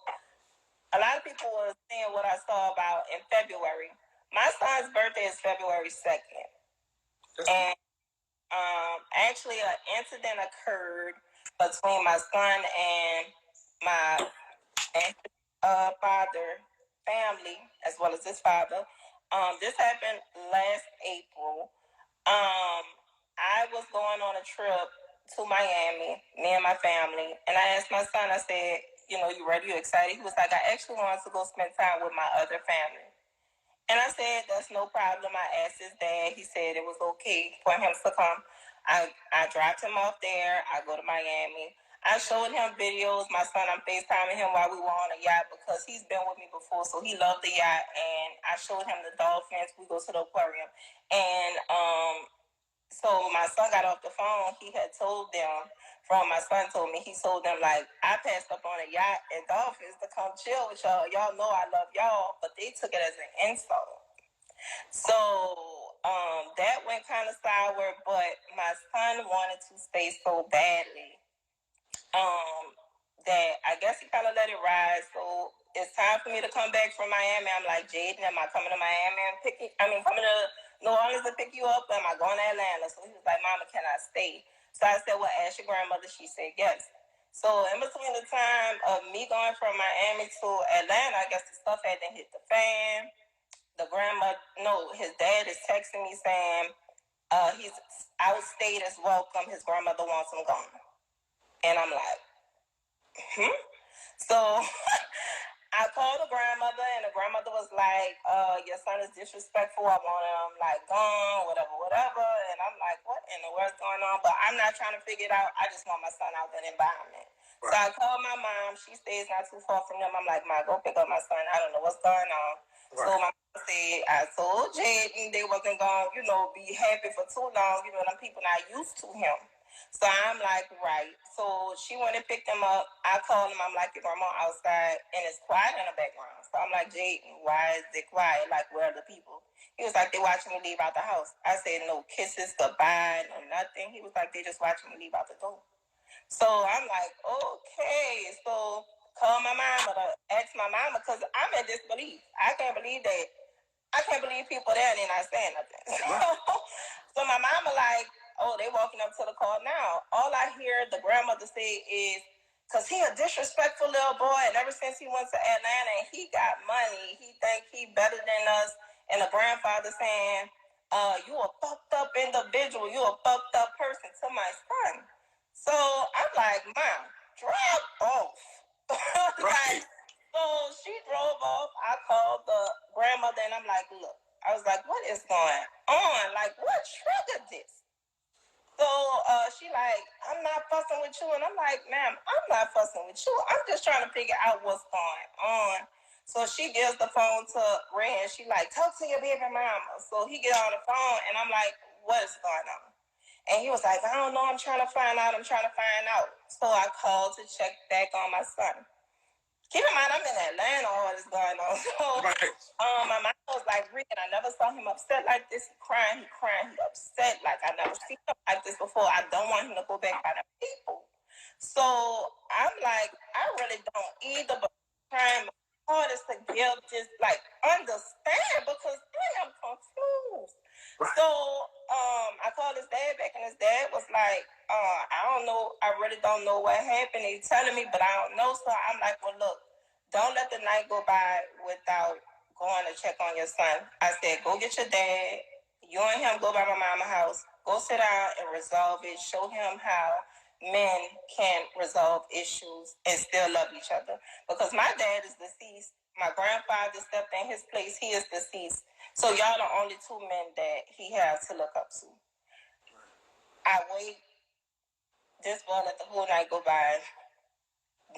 a lot of people were saying what I saw about in February. My son's birthday is February 2nd. And actually an incident occurred between my son and my father family, as well as his father. This happened last April. I was going on a trip to Miami, me and my family, and I asked my son, I said, you ready, you excited? He was like, I actually wanted to go spend time with my other family. And I said, that's no problem. I asked his dad. He said it was okay for him to come. I dropped him off there. I go to Miami. I showed him videos. My son, I'm FaceTiming him while we were on a yacht because he's been with me before, so he loved the yacht. And I showed him the dolphins. We go to the aquarium. And so my son got off the phone. He had told them, my son told me, he told them, like, I passed up on a yacht and dolphins to come chill with y'all. Y'all know I love y'all, but they took it as an insult. So that went kind of sour, but my son wanted to stay so badly that I guess he kind of let it ride. So it's time for me to come back from Miami. I'm like, Jaden, am I coming to Miami and coming to New Orleans to pick you up? Or am I going to Atlanta? So he was like, Mama, can I stay? So I said, well, ask your grandmother. She said yes. So in between the time of me going from Miami to Atlanta, I guess the stuff had to hit the fan. His dad is texting me saying he's outstate as welcome. His grandmother wants him gone. And I'm like, So I called the grandmother, and the grandmother was like, your son is disrespectful. I want him, like, gone, whatever. And I'm like, what in the world's going on? But I'm not trying to figure it out. I just want my son out that environment. Right. So I called my mom. She stays not too far from them. I'm like, Mom, go pick up my son. I don't know what's going on. Right. So my mom said, I told Jaden they wasn't going to, be happy for too long. Them people not used to him. So I'm like, right. So she went and picked him up. I called him. I'm like, your grandma outside, and it's quiet in the background. So I'm like, Jaden, why is it quiet? Like, where are the people? He was like, they watching me leave out the house. I said, no kisses, goodbye, no nothing. He was like, they just watching me leave out the door. So I'm like, okay. So call my mama to ask my mama, because I'm in disbelief. I can't believe people there and they're not saying nothing. So my mama like, oh, they walking up to the car now. All I hear the grandmother say is, Because he a disrespectful little boy, and ever since he went to Atlanta and he got money, he think he better than us. And the grandfather saying, you a fucked up individual, you a fucked up person to my son. So I'm like, Mom, drive off. Right. Like, so she drove off. I called the grandmother and I'm like, look, I was like, what is going on? Like, what triggered this? So she like, I'm not fussing with you. And I'm like, ma'am, I'm not fussing with you. I'm just trying to figure out what's going on. So she gives the phone to Ray and she like, talk to your baby mama. So he get on the phone and I'm like, what is going on? And he was like, I don't know. I'm trying to find out. So I called to check back on my son. Keep in mind, I'm in Atlanta, all this going on. So, Right. my mom was like, Regan, I never saw him upset like this. He crying, he upset. Like, I never seen him like this before. I don't want him to go back by the people. So, I'm like, I really don't either, but I'm trying my hardest to give this, like, understand because I am confused. Right. So, I called his dad back, and his dad was like, I don't know. I really don't know what happened. He's telling me, but I don't know. So I'm like, well, look, don't let the night go by without going to check on your son. I said, go get your dad. You and him go by my mama's house. Go sit down and resolve it. Show him how men can resolve issues and still love each other. Because my dad is deceased. My grandfather stepped in his place. He is deceased. So y'all the only two men that he has to look up to. I wait. This boy let the whole night go by.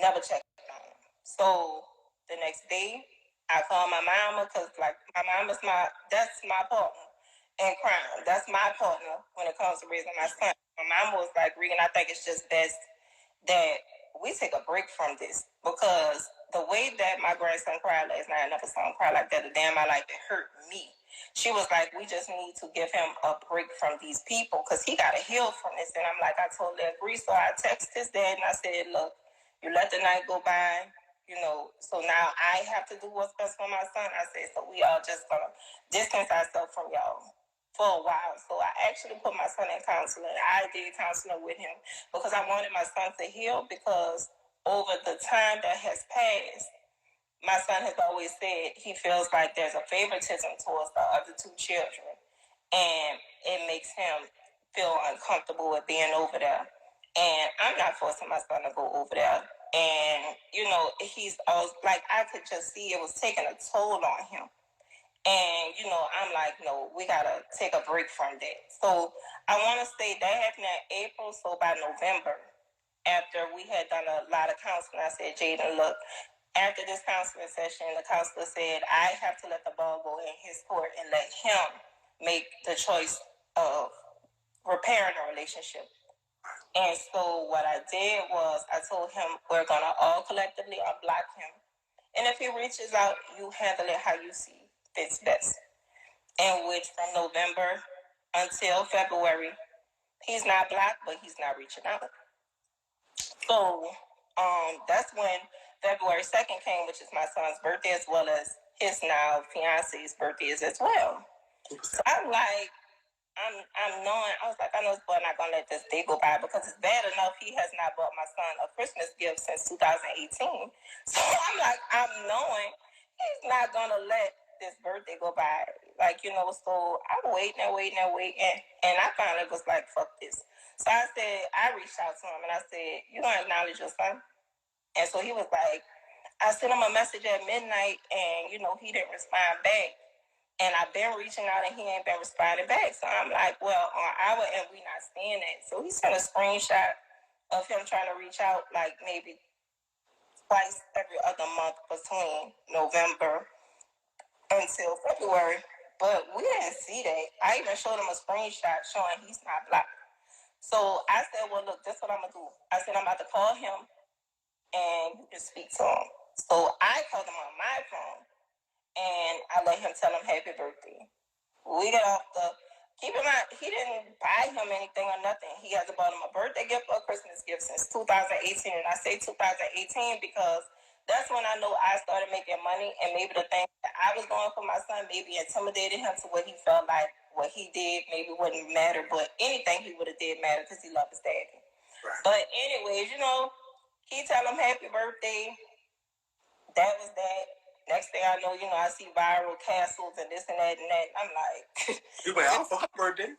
Never checked on him. So the next day, I called my mama because, like, my mama's that's my partner in crime. That's my partner when it comes to raising my son. My mama was like, Regan, I think it's just best that we take a break from this because the way that my grandson cried last night, I never saw him cry like that a day in my life. It hurt me. She was like, we just need to give him a break from these people because he got to heal from this. And I'm like, I totally agree. So I texted his dad and I said, look, you let the night go by, so now I have to do what's best for my son. I said, so we all just going to distance ourselves from y'all for a while. So I actually put my son in counseling. I did counseling with him because I wanted my son to heal because over the time that has passed, my son has always said he feels like there's a favoritism towards the other two children. And it makes him feel uncomfortable with being over there. And I'm not forcing my son to go over there. And, he's always like, I could just see it was taking a toll on him. And, I'm like, no, we got to take a break from that. So I want to say that happened in April. So by November, after we had done a lot of counseling, I said, Jaden, look, after this counseling session, the counselor said, I have to let the ball go in his court and let him make the choice of repairing a relationship. And so what I did was I told him we're going to all collectively unblock him. And if he reaches out, you handle it how you see fits best. In which from November until February, he's not blocked, but he's not reaching out. So that's when February 2nd came, which is my son's birthday, as well as his now fiance's birthday as well. So I'm like, I'm knowing, I was like, I know this boy not going to let this day go by because it's bad enough he has not bought my son a Christmas gift since 2018. So I'm like, I'm knowing he's not going to let this birthday go by. Like, so I'm waiting. And I finally was like, fuck this. So I reached out to him and I said, you don't acknowledge your son? And so he was like, I sent him a message at midnight and, he didn't respond back. And I've been reaching out and he ain't been responding back. So I'm like, well, on our end, we not seeing that. So he sent a screenshot of him trying to reach out like maybe twice every other month between November until February. But we didn't see that. I even showed him a screenshot showing he's not blocked. So I said, well, look, this is what I'm going to do. I said, I'm about to call him and you can speak to him. So I called him on my phone. And I let him tell him happy birthday. We got off keep in mind, he didn't buy him anything or nothing. He hasn't bought him a birthday gift or a Christmas gift since 2018. And I say 2018 because that's when I know I started making money. And maybe the thing that I was going for my son maybe intimidated him to what he felt like what he did maybe wouldn't matter. But anything he would have did matter because he loved his daddy. Right. But anyways, He tell him happy birthday. That was that. Next thing I know, I see viral castles and this and that and that. I'm like, he went out for her birthday.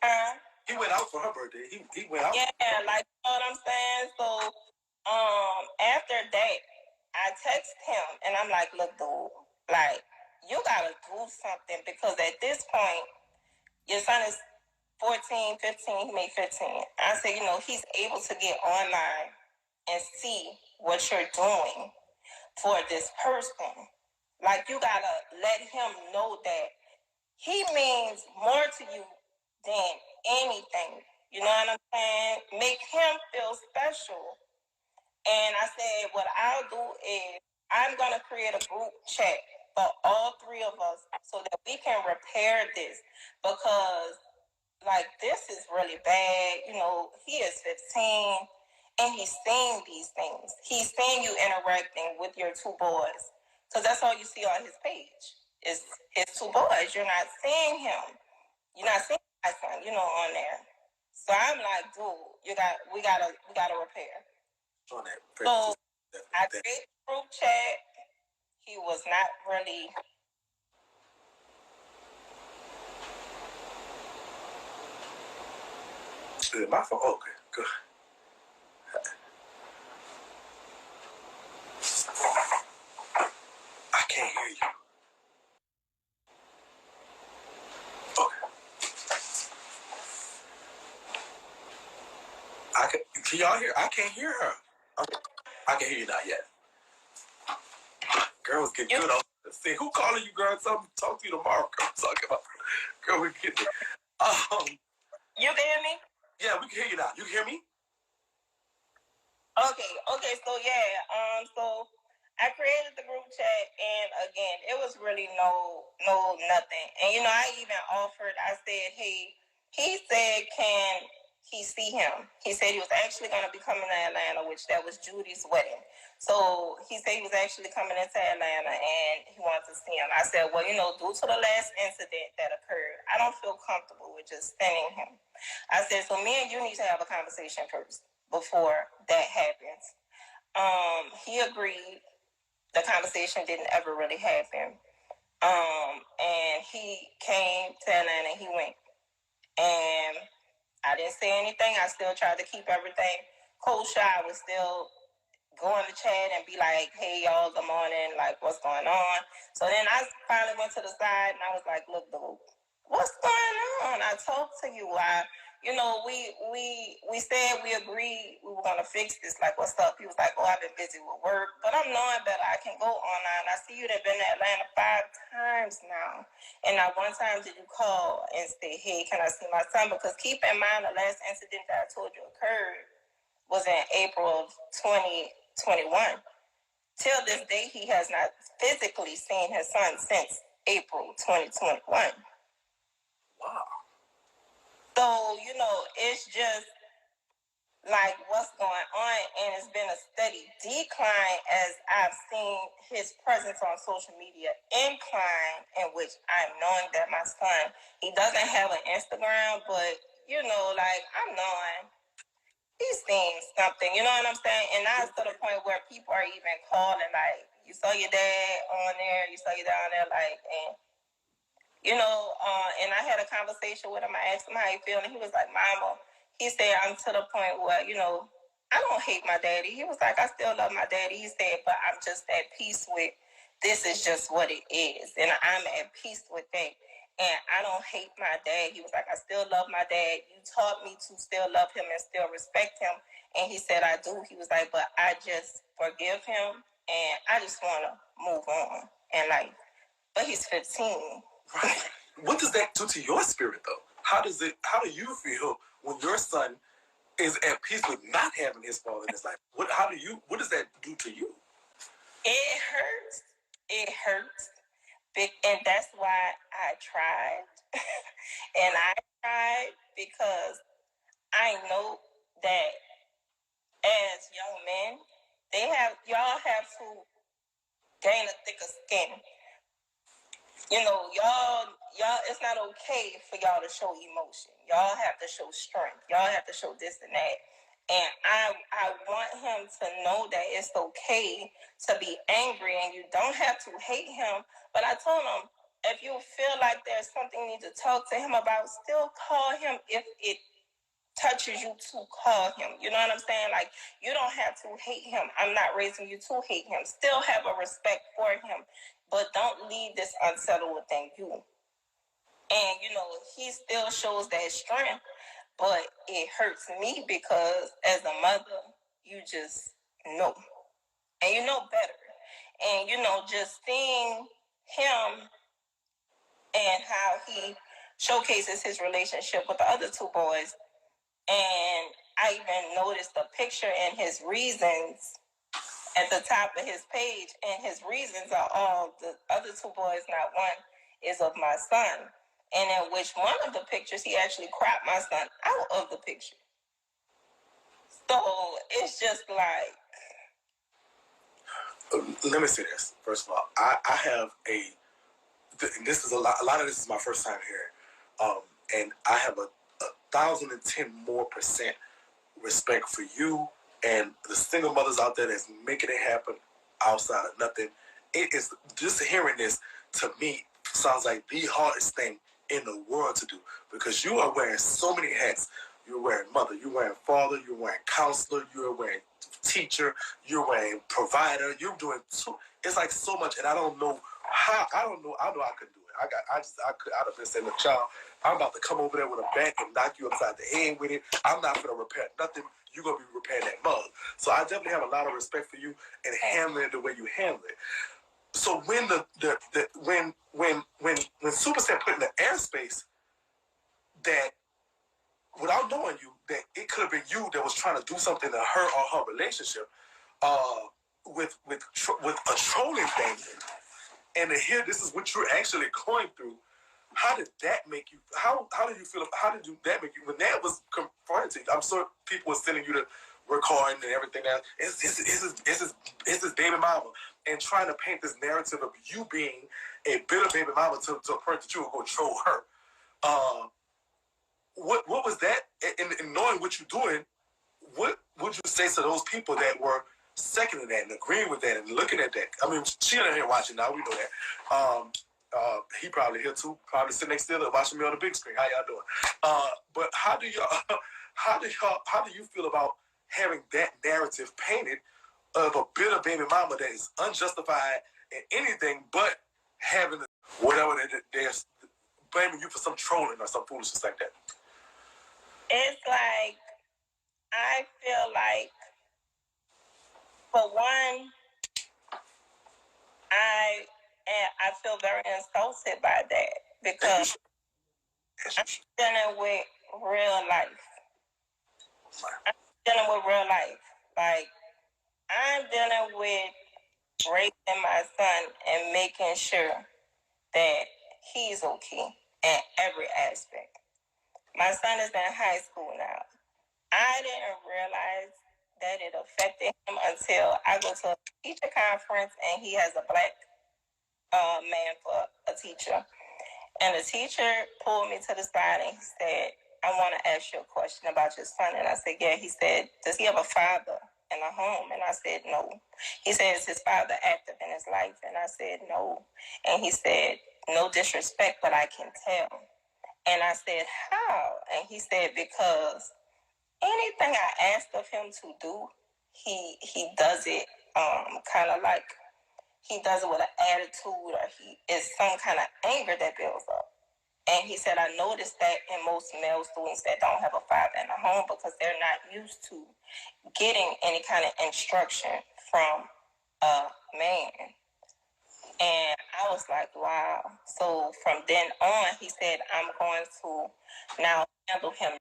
Huh? He went out for her birthday. He went out. Yeah, like, you know what I'm saying? So, after that, I text him and I'm like, look, dude, like, you gotta do something because at this point, your son is 14, 15, he made 15. I said, he's able to get online and see what you're doing for this person. Like, you gotta let him know that he means more to you than anything. You know what I'm saying? Make him feel special. And I said, what I'll do is I'm going to create a group chat for all three of us so that we can repair this because, like, this is really bad. He is 15 and he's seeing these things. He's seeing you interacting with your two boys because that's all you see on his page is his two boys. You're not seeing him. You're not seeing my son, on there. So I'm like, dude, we gotta repair. So I created a group chat. He was not really. My phone. Okay, good. I can't hear you. Okay. Can y'all hear? I can't hear her. Okay. I can hear you not yet. Girls get good on. Let's see who calling you, girl. Talk to you tomorrow. Girl, we get it. You can hear me? Yeah, we can hear you now. You can hear me? Okay. So yeah. So I created the group chat, and again, it was really no nothing. And I even offered. I said, hey, he said, can he see him? He said he was actually going to be coming to Atlanta, which that was Judy's wedding. So he said he was actually coming into Atlanta and he wanted to see him. I said, well, due to the last incident that occurred, I don't feel comfortable with just sending him. I said, so me and you need to have a conversation first before that happens. He agreed. The conversation didn't ever really happen. And he came to Atlanta and he went. And I didn't say anything. I still tried to keep everything kosher. I was still go in the chat and be like, hey, y'all, good morning. Like, what's going on? So then I finally went to the side and I was like, look, dude, what's going on? I talked to you. We said we agreed we were going to fix this. Like, what's up? He was like, oh, I've been busy with work, but I'm knowing better. I can go online. I see you have been to Atlanta 5 times now. And not one time did you call and say, hey, can I see my son? Because keep in mind, the last incident that I told you occurred was in April of 2021. Till this day, he has not physically seen his son since April 2021. Wow. So, it's just like what's going on, and it's been a steady decline as I've seen his presence on social media incline, in which I'm knowing that my son, he doesn't have an Instagram, but, I'm knowing he's seeing something, you know what I'm saying? And now it's to the point where people are even calling, like, you saw your dad on there, you saw your dad on there, like, and and I had a conversation with him. I asked him how he feel, and he was like, Mama, he said, I'm to the point where, I don't hate my daddy. He was like, I still love my daddy. He said, but I'm just at peace with this is just what it is. And I'm at peace with that. And I don't hate my dad. He was like, I still love my dad. You taught me to still love him and still respect him. And he said, I do. He was like, but I just forgive him and I just want to move on in life. But he's 15. Right. What does that do to your spirit, though? How do you feel when your son is at peace with not having his father in his life? What does that do to you? It hurts. It hurts. And that's why I tried. And I tried because I know that as young men, y'all have to gain a thicker skin. Y'all, it's not okay for y'all to show emotion. Y'all have to show strength. Y'all have to show this and that. And I want him to know that it's okay to be angry and you don't have to hate him. But I told him, if you feel like there's something you need to talk to him about, still call him if it touches you to call him. You know what I'm saying? Like, you don't have to hate him. I'm not raising you to hate him. Still have a respect for him, but don't leave this unsettled within you. And, you know, he still shows that strength, but it hurts me because as a mother, you just know. And you know better. And, you know, just seeing him and how he showcases his relationship with the other two boys. And I even noticed the picture and his reasons at the top of his page. And his reasons are all the other two boys, not one, is of my son. And in which one of the pictures, he actually cropped my son out of the picture. So it's just like... Let me say this. First of all, I have this is a lot of this is my first time hearing. And I have a 1,010% more respect for you and the single mothers out there that's making it happen outside of nothing. It is just hearing this to me sounds like the hardest thing in the world to do, because you are wearing so many hats. You're wearing mother, you're wearing father, you're wearing counselor, you're wearing teacher, you're wearing provider, you're doing it's like so much, and I don't know how. I know I couldn't do it. I'd have been saying, look, child, I'm about to come over there with a bat and knock you upside the head with it. I'm not gonna repair nothing. You're gonna be repairing that mug. So I definitely have a lot of respect for you and handling it the way you handle it. So when when Super Sam put in the airspace that without knowing you, that it could have been you that was trying to do something to her or her relationship, with a trolling thing, and to hear this is what you're actually going through. How did that make you? How did you feel? How did that make you? When that was confronted, I'm sure people were sending you the recording and everything else. It's his baby mama, and trying to paint this narrative of you being a bitter baby mama to a point that you were going to troll her. What was that? And knowing what you're doing, what would you say to those people that were seconding that and agreeing with that and looking at that? I mean, she in here watching now. We know that. He probably here too. Probably sitting next to her watching me on the big screen. How y'all doing? But how do you feel about having that narrative painted of a bitter baby mama that is unjustified in anything but having whatever they're blaming you for some trolling or some foolishness like that? It's like, I feel like, for one, I feel very insulted by that because I'm dealing with real life. Like, I'm dealing with raising my son and making sure that he's okay in every aspect. My son is in high school now. I didn't realize that it affected him until I go to a teacher conference and he has a black man for a teacher. And the teacher pulled me to the side and he said, I want to ask you a question about your son. And I said, yeah. He said, does he have a father in a home? And I said, no. He said, is his father active in his life? And I said, no. And he said, no disrespect, but I can tell. And I said, how? And he said, because anything I asked of him to do, he does it kind of like he does it with an attitude, or he is some kind of anger that builds up. And he said, I noticed that in most male students that don't have a father in the home because they're not used to getting any kind of instruction from a man. And I was like, wow. So from then on, he said, I'm going to now handle him.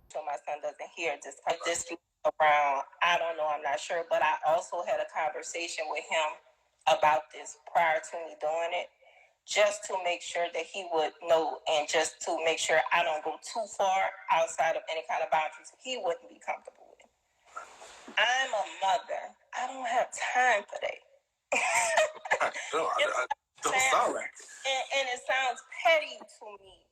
So my son doesn't hear this around. I don't know. I'm not sure. But I also had a conversation with him about this prior to me doing it, just to make sure that he would know, and just to make sure I don't go too far outside of any kind of boundaries he wouldn't be comfortable with. I'm a mother. I don't have time for that. I don't sound like it. And it sounds petty to me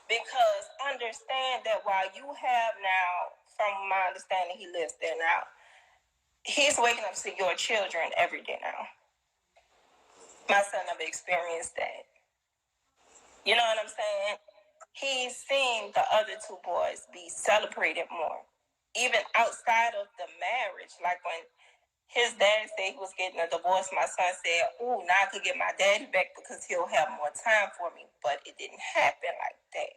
because understand that while you have now, from my understanding, he lives there now. He's waking up to your children every day now. My son never experienced that. You know what I'm saying? He's seen the other two boys be celebrated more. Even outside of the marriage. Like when his dad said he was getting a divorce, my son said, "Ooh, now I could get my daddy back because he'll have more time for me." But it didn't happen like that.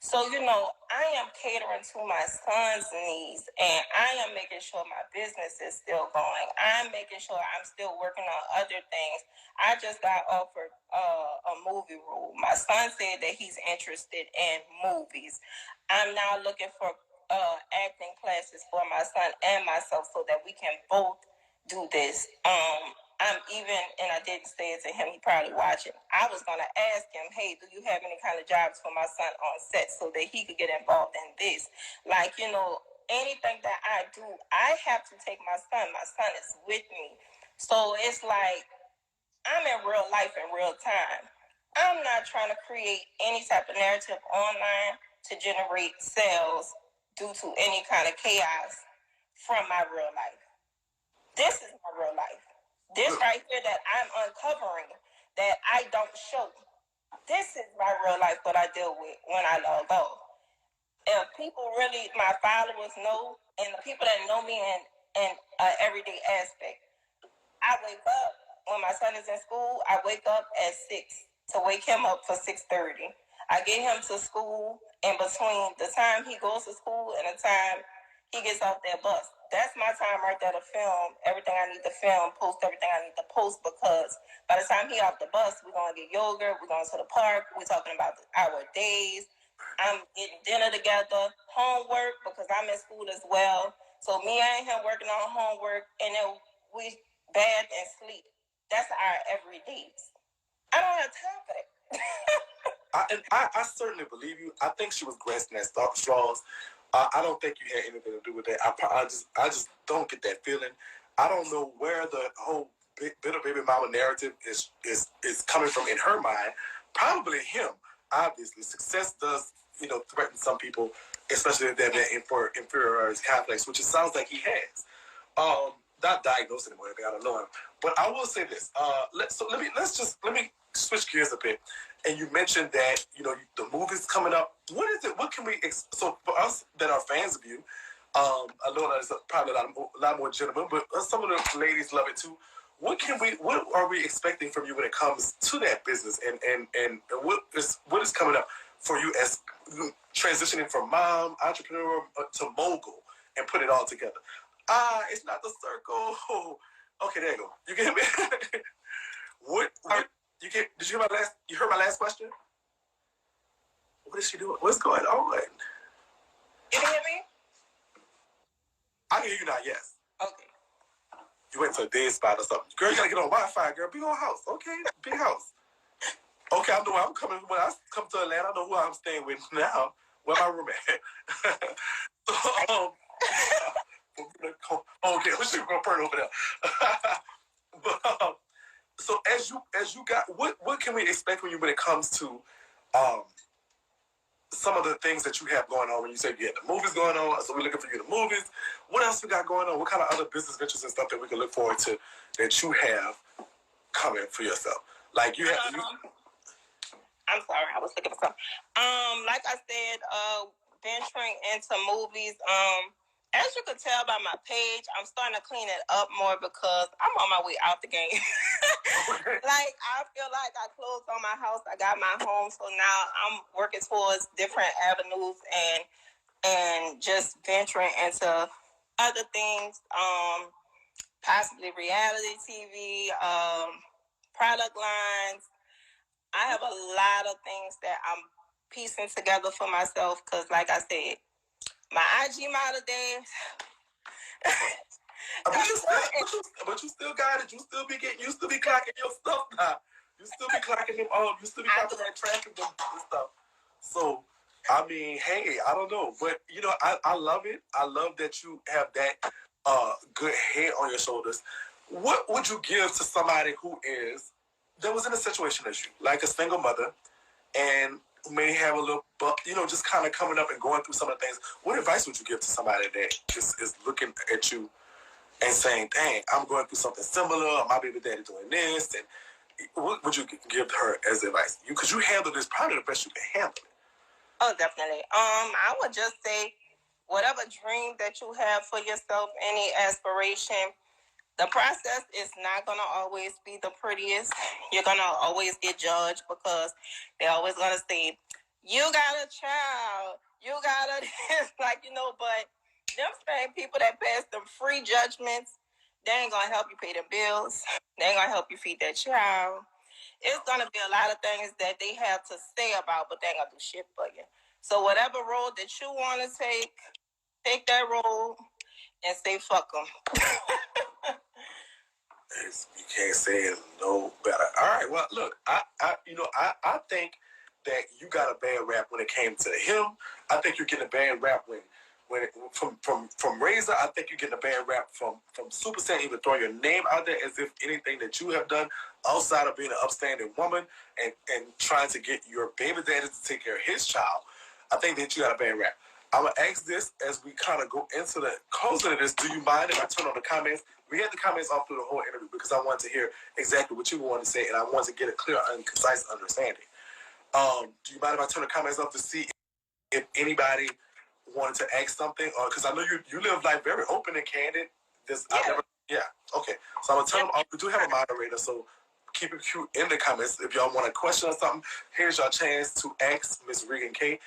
So, you know, I am catering to my son's needs, and I am making sure my business is still going. I'm making sure I'm still working on other things. I just got offered a movie role. My son said that he's interested in movies. I'm now looking for acting classes for my son and myself so that we can both do this. I'm even, and I didn't say it to him, he probably watching. I was going to ask him, hey, do you have any kind of jobs for my son on set so that he could get involved in this? Like, you know, anything that I do, I have to take my son. My son is with me. So it's like, I'm in real life in real time. I'm not trying to create any type of narrative online to generate sales due to any kind of chaos from my real life. This is my real life. This right here that I'm uncovering that I don't show. This is my real life what I deal with when I log off. If people really, my followers know, and the people that know me in everyday aspect, I wake up when my son is in school. I wake up at 6 to wake him up for 6:30. I get him to school in between the time he goes to school and the time he gets off that bus. That's my time right there to film everything I need to film, post everything I need to post, because by the time he off the bus, we're going to get yoga, we're going to the park, we're talking about our days. I'm getting dinner together, homework, because I'm in school as well. So me and him working on homework, and then we bath and sleep. That's our everydays. I don't have time for that. I certainly believe you. I think she was grasping at straws. I don't think you had anything to do with that. I just don't get that feeling. I don't know where the whole bitter baby mama narrative is coming from in her mind. Probably him. Obviously, success does threaten some people, especially if they're inferiority complex, which it sounds like he has. Not diagnosed anymore. I don't know him, but I will say this. Let me switch gears a bit. And you mentioned that the movie's coming up. What is it? What can we? So for us that are fans of you, I know there's probably a lot more gentlemen, but some of the ladies love it too. What are we expecting from you when it comes to that business? And what is coming up for you as transitioning from mom, entrepreneur to mogul and put it all together? It's not the circle. Okay, there you go. You get me? What you get? Did you hear my last? You heard my last question? What is she doing? What's going on? You can hear me? I can hear you now. Yes. Okay. You went to a dead spot or something. Girl, you gotta get on Wi-Fi, girl. Big old house. Okay, big house. Okay, I know where I'm coming. When I come to Atlanta, I know who I'm staying with now. Where my room at? Okay, we're just gonna burn over there. But so as you got, what can we expect when it comes to some of the things that you have going on? When you say you had the movies going on, so we're looking for you in the movies. What else you got going on? What kind of other business ventures and stuff that we can look forward to that you have coming for yourself? Like you have. I'm sorry, I was looking for something. Like I said, venturing into movies. As you can tell by my page, I'm starting to clean it up more because I'm on my way out the game. Like, I feel like I closed on my house. I got my home. So now I'm working towards different avenues and just venturing into other things, possibly reality TV, product lines. I have a lot of things that I'm piecing together for myself because, like I said, my IG model days. But you still got it. You still be clocking your stuff now. You still be clocking them on. You still be clocking that traffic and stuff. So, I mean, hey, I don't know. But, I love it. I love that you have that good head on your shoulders. What would you give to somebody who is that was in a situation as you, like a single mother, and may have a little, just kind of coming up and going through some of the things, what advice would you give to somebody that just is looking at you and saying, dang, I'm going through something similar, or my baby daddy doing this, and what would you give her as advice? Because you handle this probably the best you can handle it. Oh, definitely. I would just say, whatever dream that you have for yourself, any aspiration, the process is not going to always be the prettiest. You're going to always get judged because they're always going to say, you got a child, you got a this, but them same people that pass them free judgments, they ain't going to help you pay the bills. They ain't going to help you feed that child. It's going to be a lot of things that they have to say about, but they ain't going to do shit for you. So whatever road that you want to take that road and say fuck them. You can't say it no better. All right, well, look, I I think that you got a bad rap when it came to him. I think you're getting a bad rap from Razor. I think you're getting a bad rap from Super Saiyan, even throwing your name out there as if anything that you have done outside of being an upstanding woman and trying to get your baby daddy to take care of his child. I think that you got a bad rap. I'm going to ask this as we kind of go into the closing of this. Do you mind if I turn on the comments? We had the comments off through the whole interview because I wanted to hear exactly what you wanted to say, and I wanted to get a clear and concise understanding. Do you mind if I turn the comments off to see if anybody wanted to ask something? Because I know you live life very open and candid. Okay. So I'm going to turn them off. We do have a moderator, so keep it cute in the comments. If y'all want a question or something, here's your chance to ask Miss ReganKay.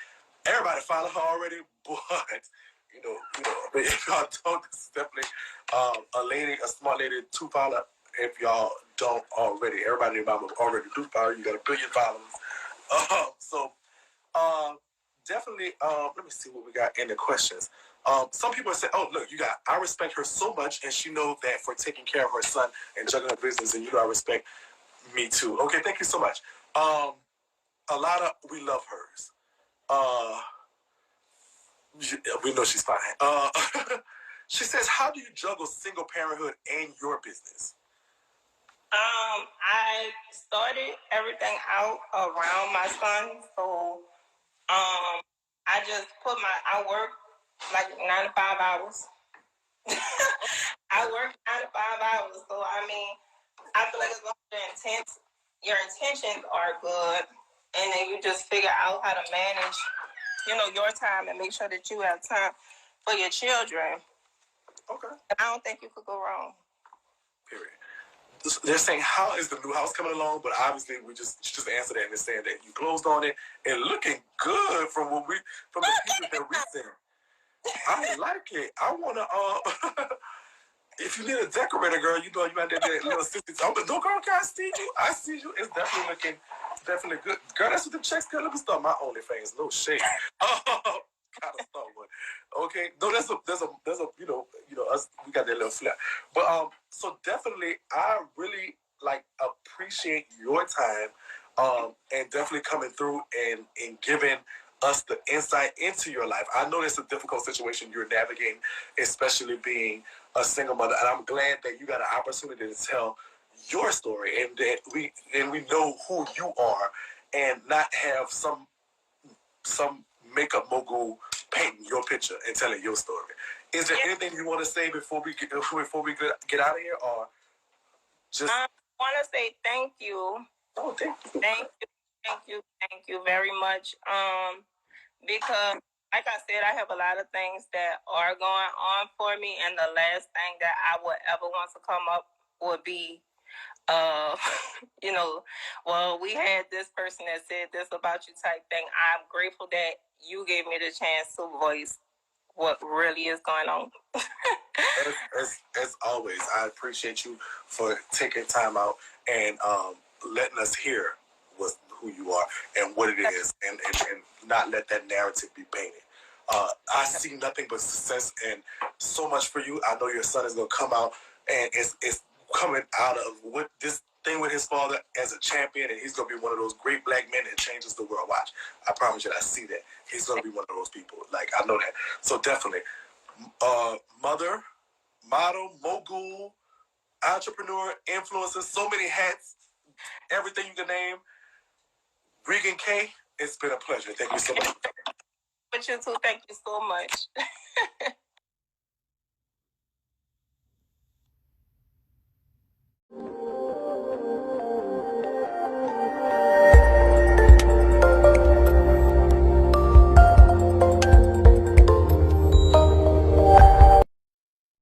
Everybody follow her already, but but if y'all don't, this is definitely a smart lady to follow. If y'all don't already, everybody in my already do follow. You got 1 billion followers. Definitely. Let me see what we got in the questions. Some people say, "Oh, look, I respect her so much, and she knows that for taking care of her son and juggling her business, and I respect me too." Okay, thank you so much. We love hers. We know she's fine. She says, how do you juggle single parenthood and your business? I started everything out around my son. So I just I work like 9 to 5 hours. I work 9 to 5 hours. So, I feel like as long as your intentions are good, and then you just figure out how to manage your time and make sure that you have time for your children. Okay. I don't think you could go wrong. Period. They're saying, how is the new house coming along? But obviously, we just answered that and saying that you closed on it and looking good from the pictures that we seen. I like it. I want to, if you need a decorator, girl, you got that little assistant. Don't go, I see you. I see you. It's definitely looking good. Girl, that's what the checks got. Let me start my OnlyFans. No shade. Gotta start one. Okay. No, there's a us, we got that little flap. But so definitely I really appreciate your time and definitely coming through and giving us the insight into your life. I know it's a difficult situation you're navigating, especially being a single mother, and I'm glad that you got an opportunity to tell your story and that we know who you are and not have some makeup mogul painting your picture and telling your story. Is there anything you want to say before we get out of here, or just? I want to say thank you. Oh, thank you. Thank you very much. Because, like I said, I have a lot of things that are going on for me, and the last thing that I would ever want to come up would be, well, we had this person that said this about you type thing. I'm grateful that you gave me the chance to voice what really is going on. As always, I appreciate you for taking time out and letting us hear who you are and what it is, and not let that narrative be painted. I see nothing but success and so much for you. I know your son is going to come out and it's coming out of what this thing with his father as a champion, and he's going to be one of those great black men that changes the world. Watch. I promise you, I see that. He's going to be one of those people. I know that. So definitely, mother, model, mogul, entrepreneur, influencer, so many hats. everything you can name. ReganKay, it's been a pleasure. Thank you so much. But you too, thank you so much.